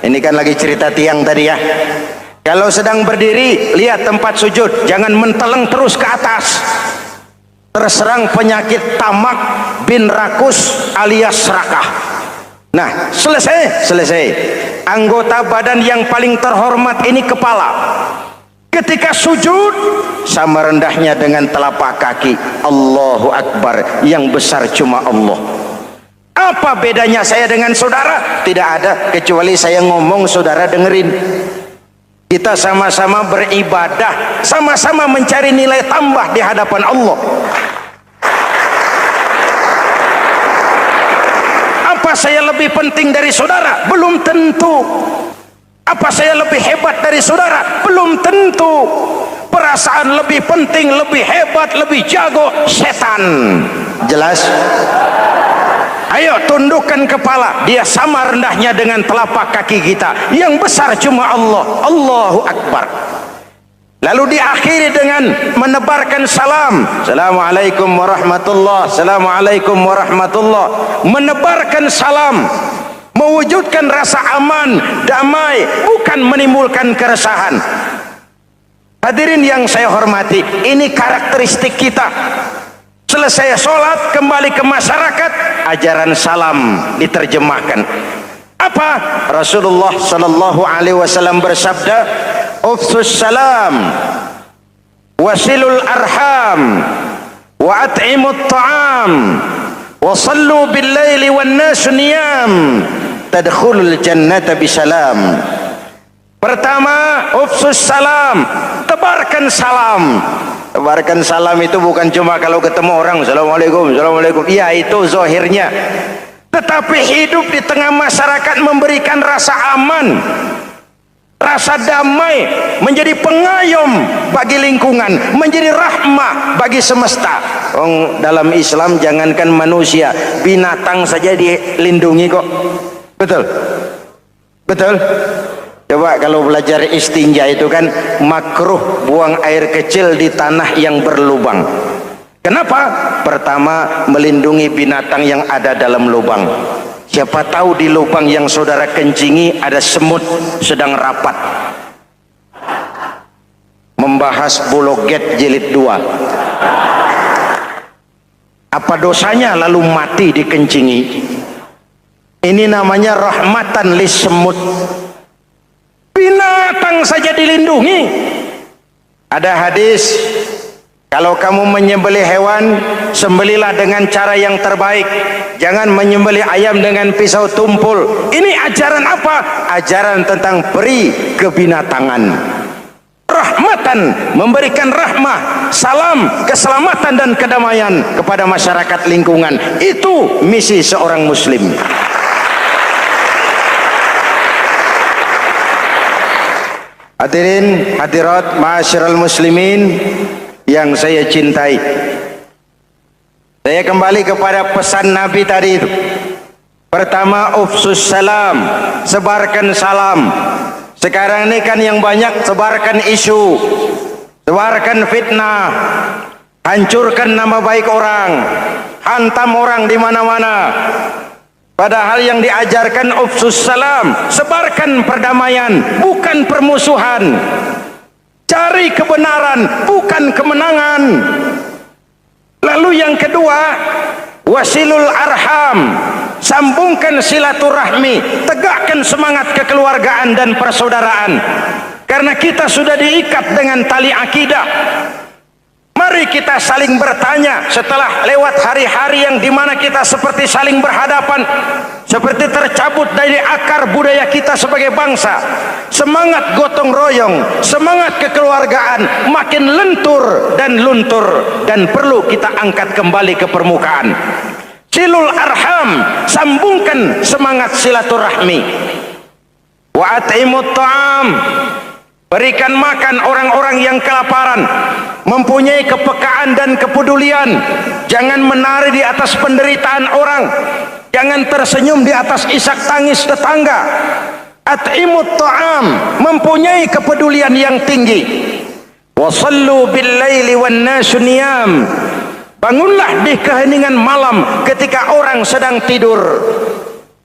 Ini kan lagi cerita tiang tadi ya. Kalau sedang berdiri, lihat tempat sujud, jangan menteleng terus ke atas. Terserang penyakit tamak bin rakus alias serakah. Nah, selesai. Anggota badan yang paling terhormat ini kepala. Ketika sujud, sama rendahnya dengan telapak kaki. Allahu Akbar, yang besar cuma Allah. Apa bedanya saya dengan saudara? Tidak ada, kecuali saya ngomong saudara dengerin. Kita sama-sama beribadah, sama-sama mencari nilai tambah di hadapan Allah. Apa saya lebih penting dari saudara? Belum tentu. Apa saya lebih hebat dari saudara? Belum tentu. Perasaan lebih penting, lebih hebat, lebih jago setan. Jelas? Ayo tundukkan kepala, dia sama rendahnya dengan telapak kaki kita. Yang besar cuma Allah. Allahu Akbar. Lalu diakhiri dengan menebarkan salam. Assalamualaikum warahmatullah. Assalamualaikum warahmatullah. Menebarkan salam, mewujudkan rasa aman, damai, bukan menimbulkan keresahan. Hadirin yang saya hormati, ini karakteristik kita. Selesai sholat, kembali ke masyarakat, ajaran salam diterjemahkan. Apa? Rasulullah sallallahu alaihi wasallam bersabda, "Ufsus salam, wasilul arham, wa at'imut ta'am, wa sallu bil laili wan nasu niyam, tadkhulul jannata bisalam." Pertama, ufsus salam, tebarkan salam. Tebarkan salam itu bukan cuma kalau ketemu orang, assalamualaikum, assalamualaikum. Ya, itu zahirnya. Tetapi hidup di tengah masyarakat memberikan rasa aman, rasa damai, menjadi pengayom bagi lingkungan, menjadi rahmah bagi semesta. Dalam Islam jangankan manusia, binatang saja dilindungi kok. Betul? Betul? Coba kalau belajar istinja itu kan makruh buang air kecil di tanah yang berlubang. Kenapa? Pertama, melindungi binatang yang ada dalam lubang. Siapa tahu di lubang yang saudara kencingi ada semut sedang rapat membahas Bologet jilid 2. Apa dosanya lalu mati dikencingi? Ini namanya rahmatan lis semut. Binatang saja dilindungi. Ada hadis, kalau kamu menyembelih hewan, sembelilah dengan cara yang terbaik. Jangan menyembelih ayam dengan pisau tumpul. Ini ajaran apa? Ajaran tentang peri kebinatangan. Rahmatan, memberikan rahmah, salam, keselamatan dan kedamaian kepada masyarakat lingkungan. Itu misi seorang muslim. Hadirin hadirat ma'asyiral muslimin yang saya cintai, saya kembali kepada pesan Nabi tadi itu. Pertama, ufsus salam, sebarkan salam. Sekarang ini kan yang banyak sebarkan isu, sebarkan fitnah, hancurkan nama baik orang, hantam orang di mana-mana. Padahal yang diajarkan ufsus salam, sebarkan perdamaian, bukan permusuhan. Cari kebenaran, bukan kemenangan. Lalu yang kedua, wasilul arham, sambungkan silaturahmi, tegakkan semangat kekeluargaan dan persaudaraan. Karena kita sudah diikat dengan tali akidah. Mari kita saling bertanya setelah lewat hari-hari yang dimana kita seperti saling berhadapan, seperti tercabut dari akar budaya kita sebagai bangsa. Semangat gotong royong, semangat kekeluargaan makin lentur dan luntur, dan perlu kita angkat kembali ke permukaan. Silul arham, sambungkan semangat silaturahmi. Wa at'imut ta'am, berikan makan orang-orang yang kelaparan, mempunyai kepekaan dan kepedulian. Jangan menari di atas penderitaan orang, jangan tersenyum di atas isak tangis tetangga. At'imut ta'am, mempunyai kepedulian yang tinggi. Wa sallu bil laili wan nasu niyam, bangunlah di keheningan malam ketika orang sedang tidur.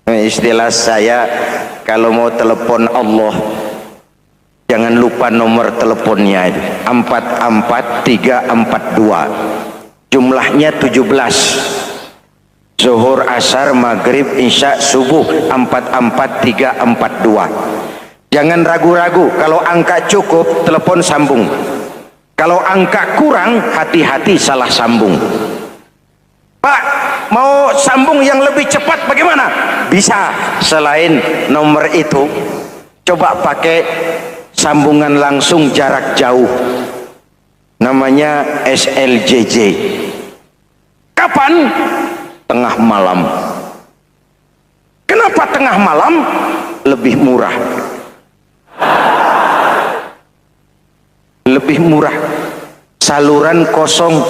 Istilah saya, kalau mau telepon Allah, jangan lupa nomor teleponnya, 44342. Jumlahnya 17. Zuhur, asar, maghrib, isya, subuh, 44342. Jangan ragu-ragu, kalau angka cukup telepon sambung. Kalau angka kurang, hati-hati salah sambung. Pak, mau sambung yang lebih cepat bagaimana? Bisa, selain nomor itu, coba pakai sambungan langsung jarak jauh, namanya SLJJ. Kapan? Tengah malam. Kenapa tengah malam? Lebih murah. Lebih murah. Saluran kosong,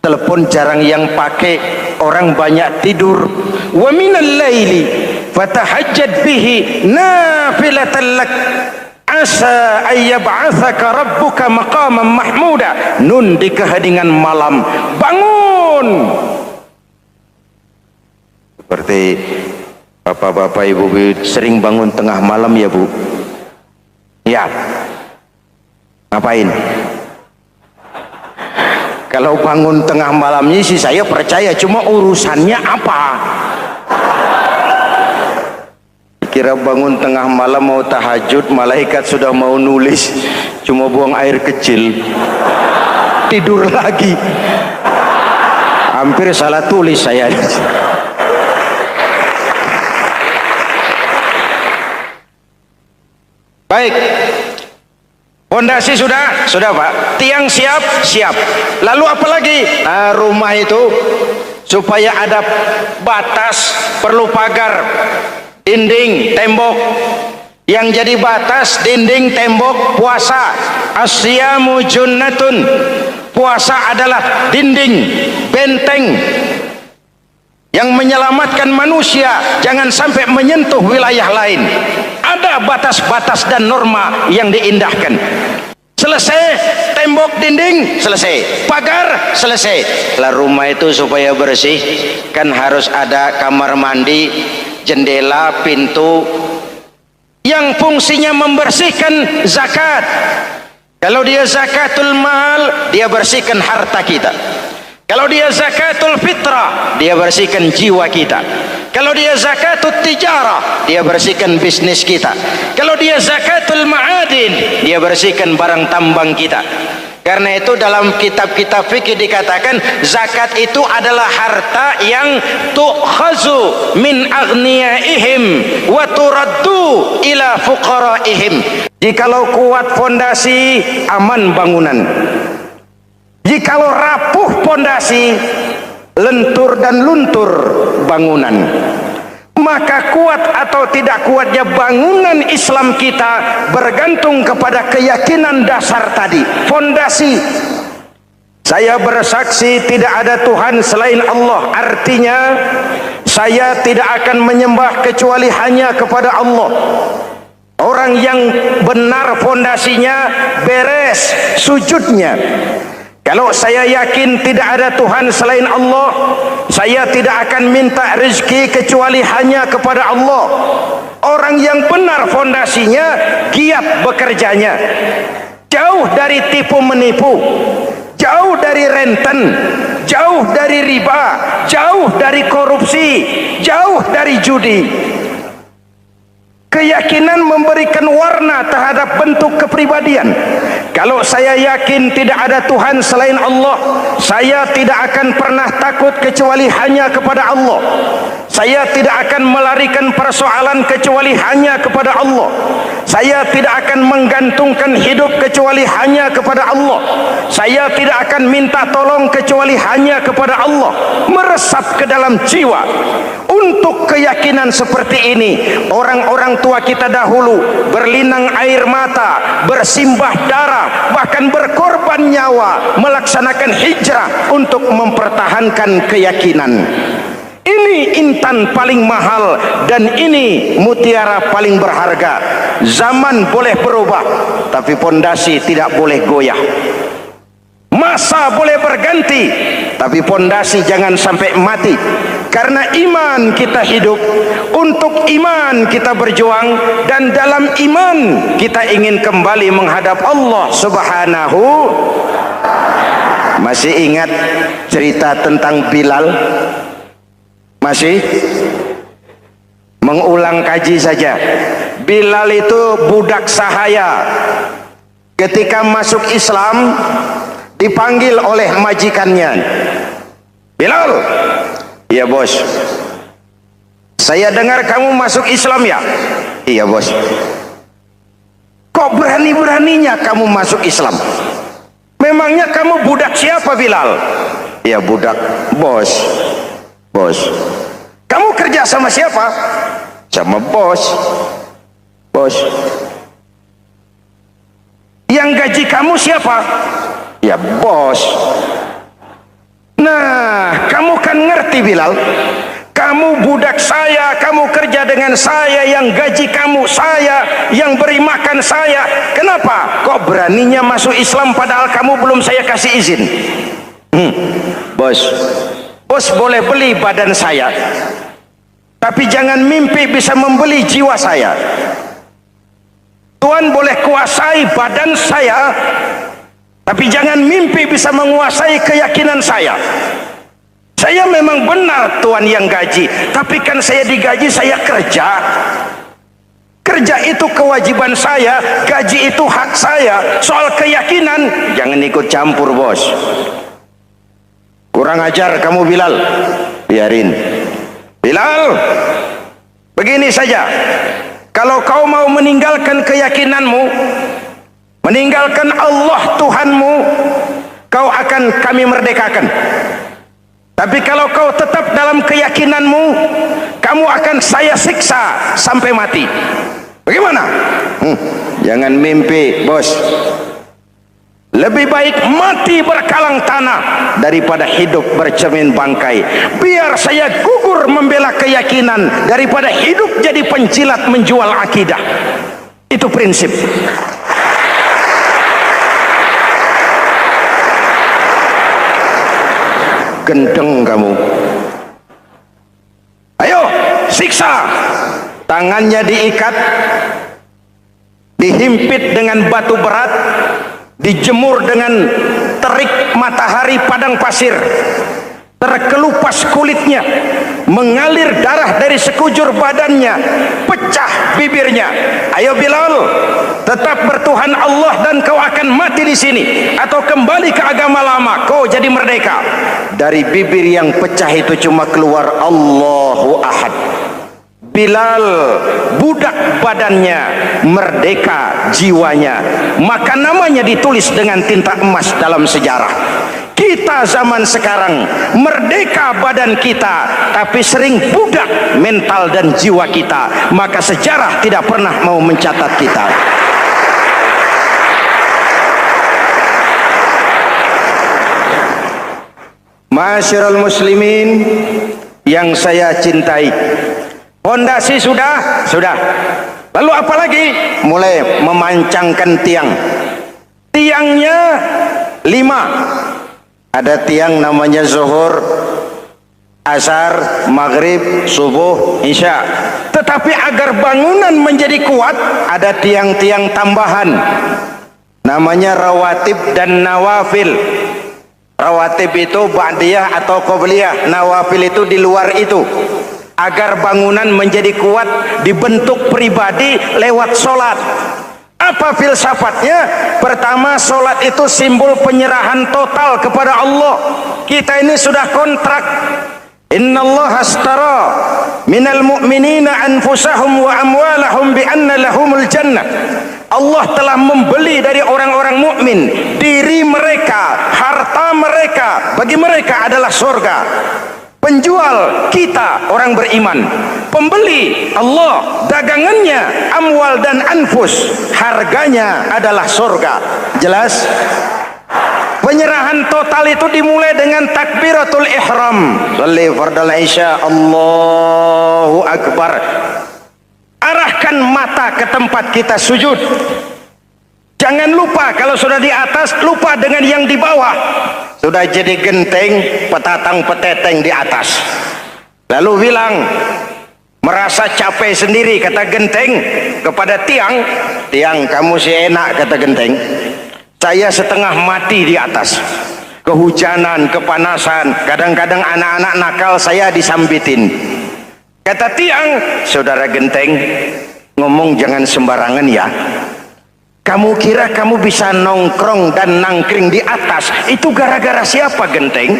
telepon jarang yang pakai, orang banyak tidur. Wa minal laili fatahajjad bihi nafilatan lak, asa ayyab'athaka rabbuka maqaman mahmuda. Nun di keheningan malam, bangun. Seperti bapak-bapak, ibu-ibu sering bangun tengah malam ya Bu? Ya. Ngapain? Kalau bangun tengah malamnya sih saya percaya, cuma urusannya apa? Kira bangun tengah malam mau tahajud, malaikat sudah mau nulis, cuma buang air kecil, tidur lagi. Hampir salah tulis saya. Baik, fondasi sudah Pak, tiang siap. Lalu apa lagi? Nah, rumah itu supaya ada batas, perlu pagar, dinding, tembok. Yang jadi batas, dinding, tembok, puasa. Asyamu junnatun, puasa adalah dinding, benteng yang menyelamatkan manusia jangan sampai menyentuh wilayah lain. Ada batas-batas dan norma yang diindahkan. Selesai, tembok, dinding, selesai, pagar, selesai. Lah rumah itu supaya bersih kan harus ada kamar mandi, jendela, pintu yang fungsinya membersihkan zakat. Kalau dia zakatul mal, dia bersihkan harta kita. Kalau dia zakatul fitrah, dia bersihkan jiwa kita. Kalau dia zakatul tijarah, dia bersihkan bisnis kita. Kalau dia zakatul ma'adin, dia bersihkan barang tambang kita. Karena itu dalam kitab-kitab fikih dikatakan zakat itu adalah harta yang tu'khazu min aghniyaihim wa turaddu ila fuqaraihim. Jikalau kuat fondasi, aman bangunan. Jikalau rapuh pondasi, lentur dan luntur bangunan. Maka kuat atau tidak kuatnya bangunan Islam kita bergantung kepada keyakinan dasar tadi, fondasi. Saya bersaksi tidak ada Tuhan selain Allah, artinya saya tidak akan menyembah kecuali hanya kepada Allah. Orang yang benar fondasinya beres sujudnya. Kalau saya yakin tidak ada Tuhan selain Allah, saya tidak akan minta rezeki kecuali hanya kepada Allah. Orang yang benar fondasinya, giat bekerjanya, jauh dari tipu menipu, jauh dari renten, jauh dari riba, jauh dari korupsi, jauh dari judi. Keyakinan memberikan warna terhadap bentuk kepribadian. Kalau saya yakin tidak ada Tuhan selain Allah, saya tidak akan pernah takut kecuali hanya kepada Allah. Saya tidak akan melarikan persoalan kecuali hanya kepada Allah. Saya tidak akan menggantungkan hidup kecuali hanya kepada Allah. Saya tidak akan minta tolong kecuali hanya kepada Allah. Meresap ke dalam jiwa. Untuk keyakinan seperti ini, orang-orang tua kita dahulu berlinang air mata, bersimbah darah, bahkan berkorban nyawa, melaksanakan hijrah untuk mempertahankan keyakinan. Ini intan paling mahal dan ini mutiara paling berharga. Zaman boleh berubah, tapi pondasi tidak boleh goyah. Masa boleh berganti, tapi pondasi jangan sampai mati. Karena iman kita hidup, untuk iman kita berjuang, dan dalam iman kita ingin kembali menghadap Allah Subhanahu. Masih ingat cerita tentang Bilal? Masih? Mengulang kaji saja. Bilal itu budak sahaya. Ketika masuk Islam, dipanggil oleh majikannya. Bilal, iya bos. Saya dengar kamu masuk Islam ya? Iya bos. Kok berani-beraninya kamu masuk Islam? Memangnya kamu budak siapa Bilal? Iya budak bos. Bos. Kamu kerja sama siapa? Sama bos. Bos. Yang gaji kamu siapa? Ya bos. Nah, kamu kan ngerti Bilal, kamu budak saya, kamu kerja dengan saya, yang gaji kamu saya, yang beri makan saya. Kenapa? Kok beraninya masuk Islam padahal kamu belum saya kasih izin? Bos, bos boleh beli badan saya, tapi jangan mimpi bisa membeli jiwa saya. Tuhan boleh kuasai badan saya, tapi jangan mimpi bisa menguasai keyakinan saya. Saya memang benar Tuhan yang gaji, tapi kan saya digaji, saya kerja. Kerja itu kewajiban saya, gaji itu hak saya. Soal keyakinan, jangan ikut campur bos. Kurang ajar kamu Bilal. Biarin. Bilal, begini saja. Kalau kau mau meninggalkan keyakinanmu, meninggalkan Allah Tuhanmu, kau akan kami merdekakan. Tapi kalau kau tetap dalam keyakinanmu, kamu akan saya siksa sampai mati. Bagaimana? Jangan mimpi bos. Lebih baik mati berkalang tanah daripada hidup bercermin bangkai. Biar saya gugur membela keyakinan daripada hidup jadi penjilat menjual akidah. Itu prinsip. Gendeng kamu. Ayo siksa. Tangannya diikat, dihimpit dengan batu berat, dijemur dengan terik matahari padang pasir, terkelupas kulitnya, mengalir darah dari sekujur badannya, pecah bibirnya. Ayo Bilal, tetap bertuhan Allah dan kau akan mati di sini, atau kembali ke agama lama, kau jadi merdeka. Dari bibir yang pecah itu cuma keluar Allahu Ahad. Bilal budak badannya, merdeka jiwanya, maka namanya ditulis dengan tinta emas dalam sejarah. Kita zaman sekarang merdeka badan kita, tapi sering budak mental dan jiwa kita, maka sejarah tidak pernah mau mencatat kita. Masyarul muslimin yang saya cintai, fondasi sudah. Lalu apalagi? Mulai memancangkan tiang. Tiangnya 5. Ada tiang namanya zuhur, asar, maghrib, subuh, isya. Tetapi agar bangunan menjadi kuat, ada tiang-tiang tambahan. Namanya rawatib dan nawafil. Rawatib itu ba'diyah atau qobliyah, nawafil itu di luar itu. Agar bangunan menjadi kuat, dibentuk pribadi lewat solat. Apa filsafatnya? Pertama, solat itu simbol penyerahan total kepada Allah. Kita ini sudah kontrak. Innallaha astara minal mu'minina anfusahum wa amwalahum bi anna lahumul jannah. Allah telah membeli dari orang-orang mukmin diri mereka, harta mereka, bagi mereka adalah surga. Penjual kita orang beriman, pembeli Allah, dagangannya amwal dan anfus, harganya adalah surga. Jelas? Penyerahan total itu dimulai dengan takbiratul ihram. Shalli fardal isya, Allahu akbar. Arahkan mata ke tempat kita sujud. Jangan lupa kalau sudah di atas, lupa dengan yang di bawah. Sudah jadi genteng, petatang peteteng di atas. Lalu bilang, merasa capek sendiri, kata genteng kepada tiang. Tiang, kamu sih enak, kata genteng. Saya setengah mati di atas. Kehujanan, kepanasan, kadang-kadang anak-anak nakal saya disambitin. Kata tiang, saudara genteng, ngomong jangan sembarangan ya. Kamu kira kamu bisa nongkrong dan nangkring di atas, itu gara-gara siapa genteng?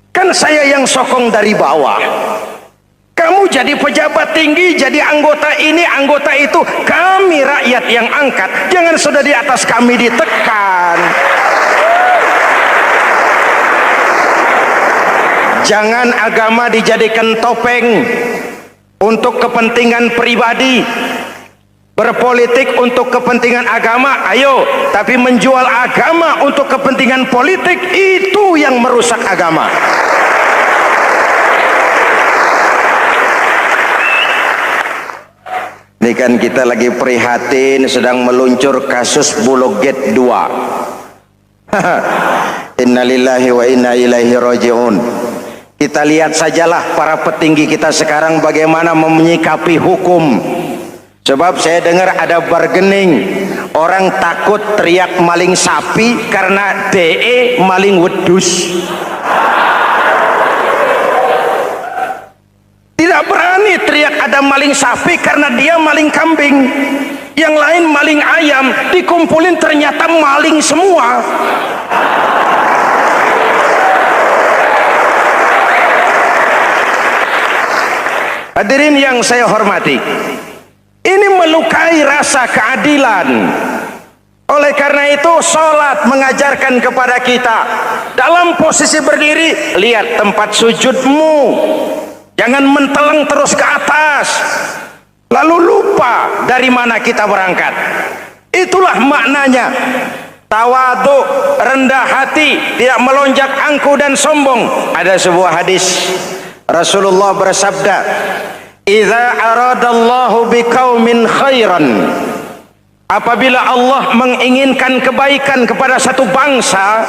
Kan saya yang sokong dari bawah. Kamu jadi pejabat tinggi, jadi anggota ini, anggota itu. Kami rakyat yang angkat. Jangan sudah di atas kami ditekan. Jangan agama dijadikan topeng untuk kepentingan pribadi. Berpolitik untuk kepentingan agama, ayo. Tapi menjual agama untuk kepentingan politik, itu yang merusak agama. Ini kan kita lagi prihatin sedang meluncur kasus Bulog Gate 2. Innalillahi wa inna ilaihi raji'un. Kita lihat sajalah para petinggi kita sekarang bagaimana menyikapi hukum. Sebab saya dengar ada bargaining, orang takut teriak maling sapi karena DE maling wedus. Tidak berani teriak ada maling sapi karena dia maling kambing. Yang lain maling ayam, dikumpulin ternyata maling semua. Hadirin yang saya hormati, ini melukai rasa keadilan. Oleh karena itu, sholat mengajarkan kepada kita dalam posisi berdiri, lihat tempat sujudmu. Jangan menteleng terus ke atas, lalu lupa dari mana kita berangkat. Itulah maknanya tawadhu, rendah hati, tidak melonjak angku dan sombong. Ada sebuah hadis Rasulullah bersabda, "Idza aradallahu biqaumin khairan." Apabila Allah menginginkan kebaikan kepada satu bangsa,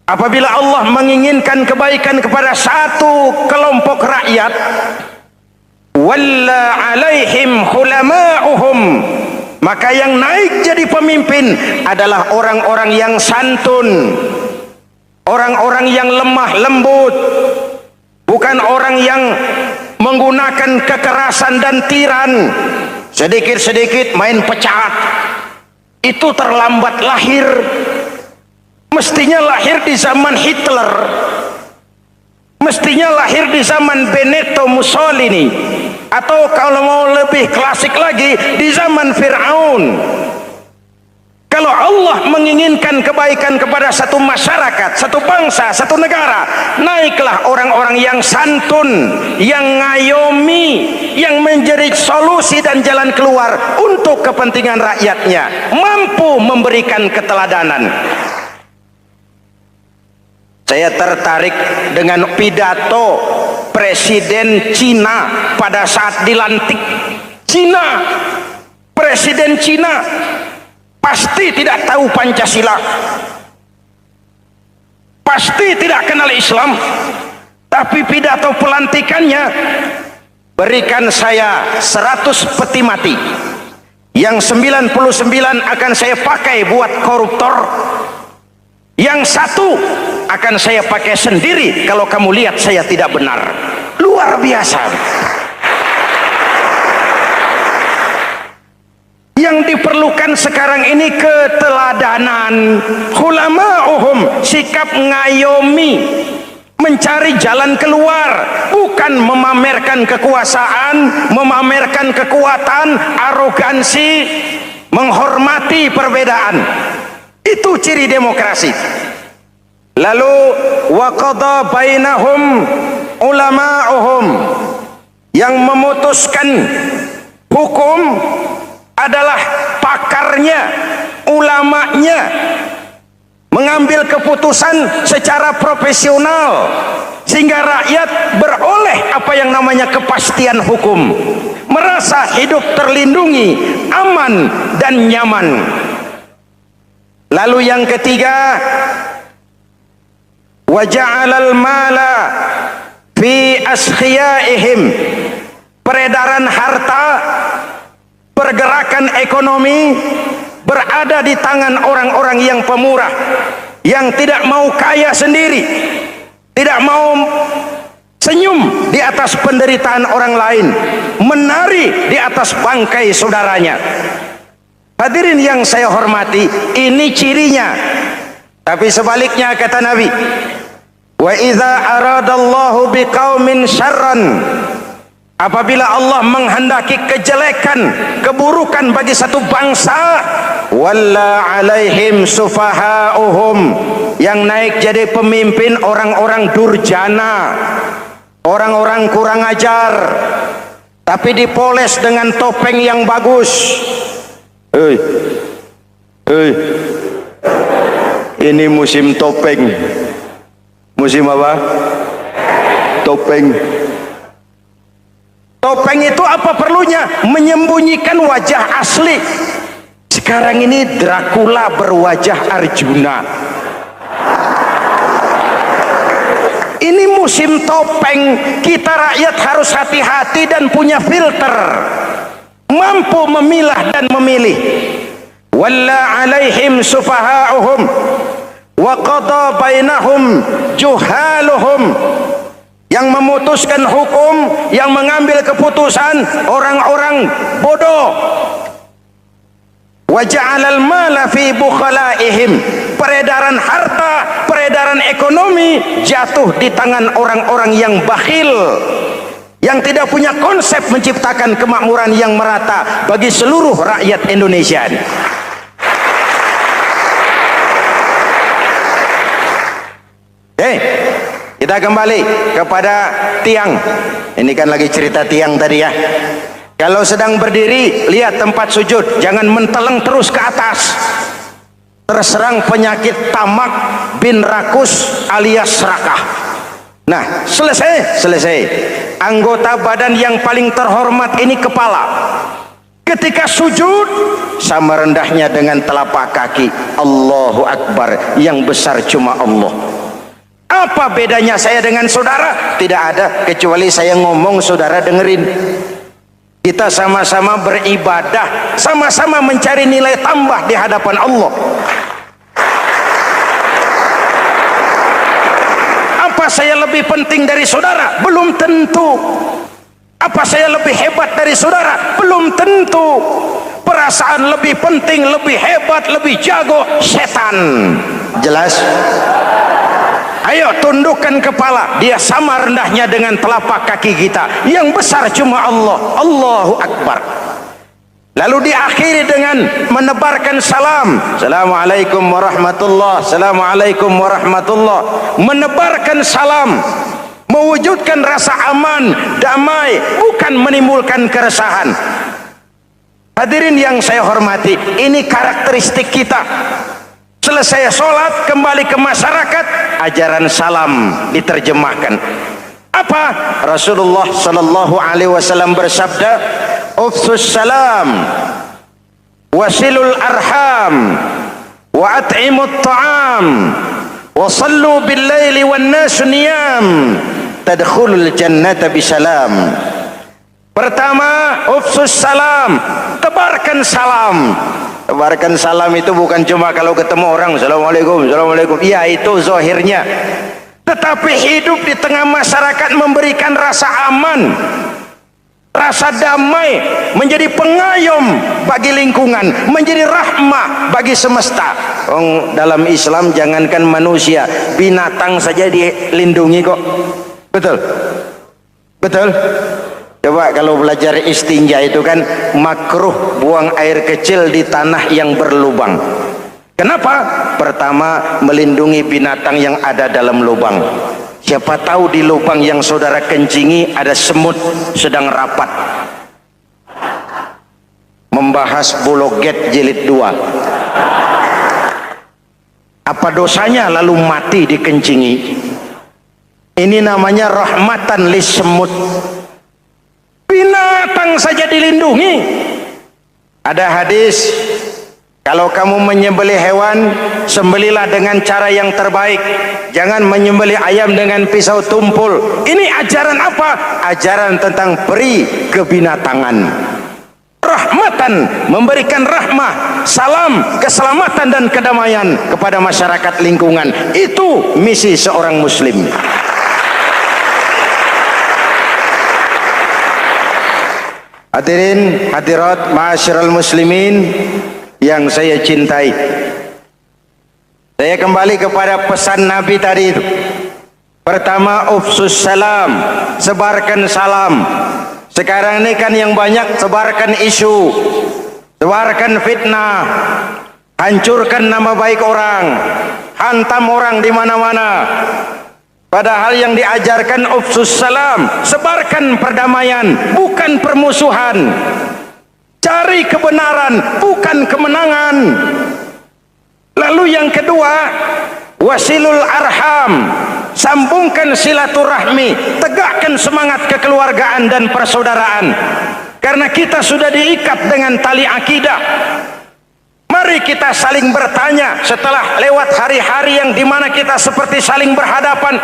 apabila Allah menginginkan kebaikan kepada satu kelompok rakyat, walla alaihim hulama'uhum, maka yang naik jadi pemimpin adalah orang-orang yang santun, orang-orang yang lemah lembut, bukan orang yang menggunakan kekerasan dan tiran. Sedikit-sedikit main pecat, itu terlambat lahir. Mestinya lahir di zaman Hitler, mestinya lahir di zaman Benito Mussolini, atau kalau mau lebih klasik lagi di zaman Fir'aun. Kalau Allah menginginkan kebaikan kepada satu masyarakat, satu bangsa, satu negara, naiklah orang-orang yang santun, yang ngayomi, yang menjadi solusi dan jalan keluar untuk kepentingan rakyatnya, mampu memberikan keteladanan. Saya tertarik dengan pidato Presiden Cina pada saat dilantik. Cina, presiden Cina pasti tidak tahu Pancasila, pasti tidak kenal Islam, tapi pidato pelantikannya, berikan saya 100 peti mati, yang 99 akan saya pakai buat koruptor, yang satu akan saya pakai sendiri kalau kamu lihat saya tidak benar. Luar biasa. Yang diperlukan sekarang ini keteladanan, hulama'uhum, sikap ngayomi, mencari jalan keluar, bukan memamerkan kekuasaan, memamerkan kekuatan, arogansi, menghormati perbedaan. Itu ciri demokrasi. Lalu wa qada bainahum ulama'uhum, yang memutuskan hukum adalah pakarnya, ulamanya, mengambil keputusan secara profesional sehingga rakyat beroleh apa yang namanya kepastian hukum, merasa hidup terlindungi, aman dan nyaman. Lalu yang ketiga, wa ja'alal mala fi askhiyaihim, peredaran harta, pergerakan ekonomi berada di tangan orang-orang yang pemurah, yang tidak mau kaya sendiri, tidak mau senyum di atas penderitaan orang lain, menari di atas bangkai saudaranya. Hadirin yang saya hormati, ini cirinya. Tapi sebaliknya kata Nabi, wa idza aradallahu biqaumin syarran, apabila Allah menghendaki kejelekan, keburukan bagi satu bangsa, walla alaihim sufahauhum, yang naik jadi pemimpin orang-orang durjana, orang-orang kurang ajar, tapi dipoles dengan topeng yang bagus. Ini musim topeng. Musim apa? Topeng. Topeng itu apa perlunya? Menyembunyikan wajah asli. Sekarang ini Dracula berwajah Arjuna. Ini musim topeng. Kita rakyat harus hati-hati dan punya filter, mampu memilah dan memilih. Walla alaihim sufahauhum wa qada bainahum juhaluhum, yang memutuskan hukum, yang mengambil keputusan orang-orang bodoh. Wa ja'alal mala fi bukhalaihim, peredaran harta, peredaran ekonomi jatuh di tangan orang-orang yang bakhil, yang tidak punya konsep menciptakan kemakmuran yang merata bagi seluruh rakyat Indonesia. Kita kembali kepada tiang. Ini kan lagi cerita tiang tadi ya. Kalau sedang berdiri, lihat tempat sujud, jangan menteleng terus ke atas. Terserang penyakit tamak bin rakus alias serakah. Nah, selesai. Anggota badan yang paling terhormat ini kepala. Ketika sujud, sama rendahnya dengan telapak kaki. Allahu Akbar, yang besar cuma Allah. Apa bedanya saya dengan saudara? Tidak ada, kecuali saya ngomong saudara dengerin. Kita sama-sama beribadah, sama-sama mencari nilai tambah di hadapan Allah. Apa saya lebih penting dari saudara? Belum tentu. Apa saya lebih hebat dari saudara? Belum tentu. Perasaan lebih penting, lebih hebat, lebih jago setan. Jelas? Ayo tundukkan kepala, dia sama rendahnya dengan telapak kaki kita. Yang besar cuma Allah. Allahu Akbar. Lalu diakhiri dengan menebarkan salam. Assalamualaikum warahmatullah. Assalamualaikum warahmatullah. Menebarkan salam, mewujudkan rasa aman, damai, bukan menimbulkan keresahan. Hadirin yang saya hormati, ini karakteristik kita. Selesai sholat, kembali ke masyarakat, ajaran salam diterjemahkan. Apa? Rasulullah sallallahu alaihi wasallam bersabda, ufsus salam, wasilul arham, wa at'imut ta'am, wa sallu bil laili wan nasu niyam, tadkhulul jannata bisalam. Pertama, ufsus salam, tebarkan salam. Tebarkan salam itu bukan cuma kalau ketemu orang, assalamualaikum, assalamualaikum. Iya, itu zahirnya. Tetapi hidup di tengah masyarakat memberikan rasa aman, rasa damai, menjadi pengayom bagi lingkungan, menjadi rahmah bagi semesta. Dalam Islam jangankan manusia, binatang saja dilindungi kok. Betul? Betul? Coba kalau belajar istinja itu kan makruh buang air kecil di tanah yang berlubang. Kenapa? Pertama, melindungi binatang yang ada dalam lubang. Siapa tahu di lubang yang saudara kencingi ada semut sedang rapat. Membahas Bologet jilid 2. Apa dosanya lalu mati dikencingi? Ini namanya rahmatan lis semut. Binatang saja dilindungi. Ada hadis, kalau kamu menyembelih hewan, sembelilah dengan cara yang terbaik. Jangan menyembelih ayam dengan pisau tumpul. Ini ajaran apa? Ajaran tentang peri kebinatangan. Rahmatan, memberikan rahmah, salam, keselamatan dan kedamaian kepada masyarakat lingkungan. Itu misi seorang muslim. Hadirin hadirat ma'asyiral muslimin yang saya cintai, saya kembali kepada pesan Nabi tadi itu. Pertama, ufsus salam, sebarkan salam. Sekarang ini kan yang banyak sebarkan isu, sebarkan fitnah, hancurkan nama baik orang, hantam orang di mana-mana. Padahal yang diajarkan ufsus salam, sebarkan perdamaian, bukan permusuhan. Cari kebenaran, bukan kemenangan. Lalu yang kedua, wasilul arham, sambungkan silaturahmi, tegakkan semangat kekeluargaan dan persaudaraan. Karena kita sudah diikat dengan tali akidah. Mari kita saling bertanya setelah lewat hari-hari yang dimana kita seperti saling berhadapan,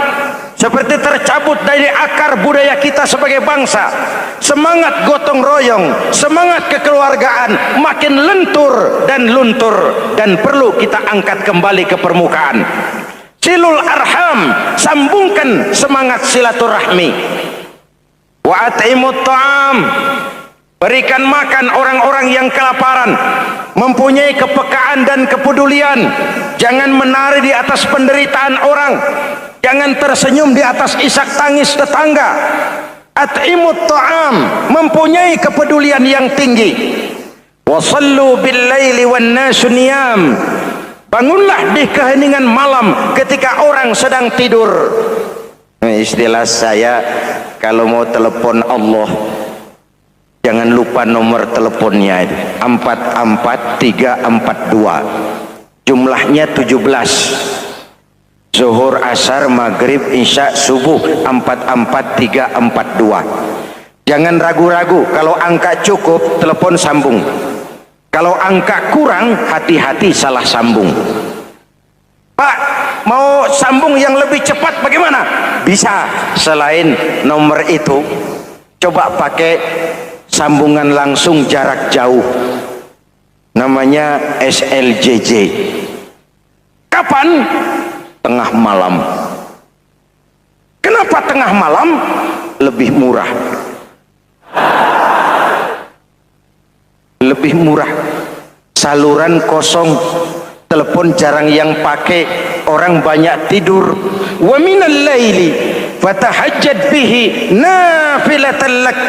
seperti tercabut dari akar budaya kita sebagai bangsa. Semangat gotong royong, semangat kekeluargaan makin lentur dan luntur, dan perlu kita angkat kembali ke permukaan. Silul arham, sambungkan semangat silaturahmi. Wa at'imut ta'am, berikan makan orang-orang yang kelaparan. Mempunyai kepekaan dan kepedulian. Jangan menari di atas penderitaan orang. Jangan tersenyum di atas isak tangis tetangga. At'imut ta'am, mempunyai kepedulian yang tinggi. Wa sallu bil laili wan nasu niyam, bangunlah di keheningan malam ketika orang sedang tidur. Istilah saya, kalau mau telepon Allah, jangan lupa nomor teleponnya, 44342. Jumlahnya 17. Zuhur, asar, maghrib, isya, subuh, 44342. Jangan ragu-ragu. Kalau angka cukup, telepon sambung. Kalau angka kurang, hati-hati salah sambung. Pak, mau sambung yang lebih cepat bagaimana? Bisa. Selain nomor itu, coba pakai sambungan langsung jarak jauh, namanya SLJJ. Kapan? Tengah malam. Kenapa tengah malam? Lebih murah. Lebih murah. Saluran kosong, telepon jarang yang pakai, orang banyak tidur. Wa minal laili fatahajjad bihi nafilatan lak,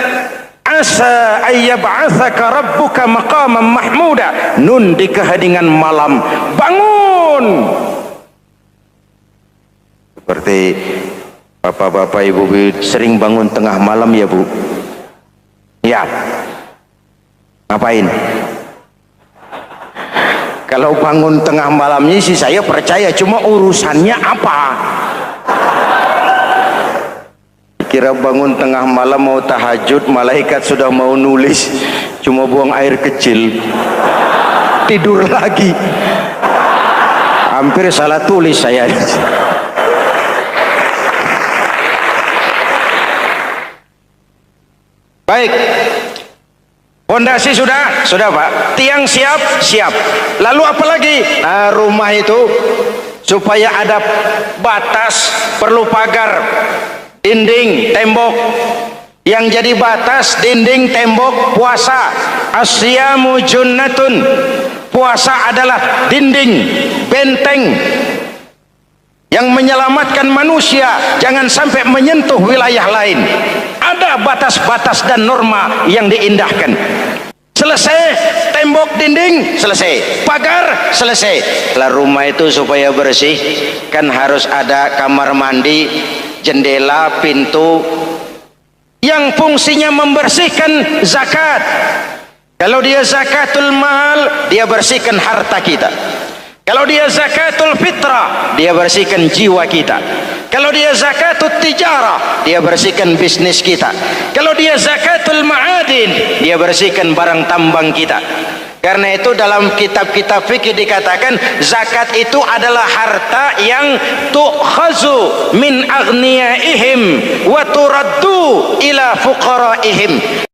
asa ayyab'athaka rabbuka maqaman mahmuda. Nun, di keheningan malam bangun. Seperti bapak-bapak, ibu-ibu sering bangun tengah malam ya Bu? Ya. Ngapain? Kalau bangun tengah malamnya sih saya percaya, cuma urusannya apa? Kira bangun tengah malam mau tahajud, malaikat sudah mau nulis, cuma buang air kecil, tidur lagi. Hampir salah tulis saya. Baik, fondasi sudah Pak. Tiang siap. Lalu apa lagi? Nah, rumah itu supaya ada batas, perlu pagar, dinding, tembok. Yang jadi batas, dinding, tembok, puasa. Asyamu junnatun. Puasa adalah dinding, benteng yang menyelamatkan manusia jangan sampai menyentuh wilayah lain. Ada batas-batas dan norma yang diindahkan. Selesai, tembok, dinding, selesai. Pagar, selesai. Lah rumah itu supaya bersih, kan harus ada kamar mandi, jendela, pintu, yang fungsinya membersihkan zakat. Kalau dia zakatul mal, dia bersihkan harta kita. Kalau dia zakatul fitrah, dia bersihkan jiwa kita. Kalau dia zakatul tijarah, dia bersihkan bisnis kita. Kalau dia zakatul ma'adin, dia bersihkan barang tambang kita. Karena itu dalam kitab-kitab fikih dikatakan zakat itu adalah harta yang tu'khazu min aghniyaihim wa turaddu ila fuqaraihim.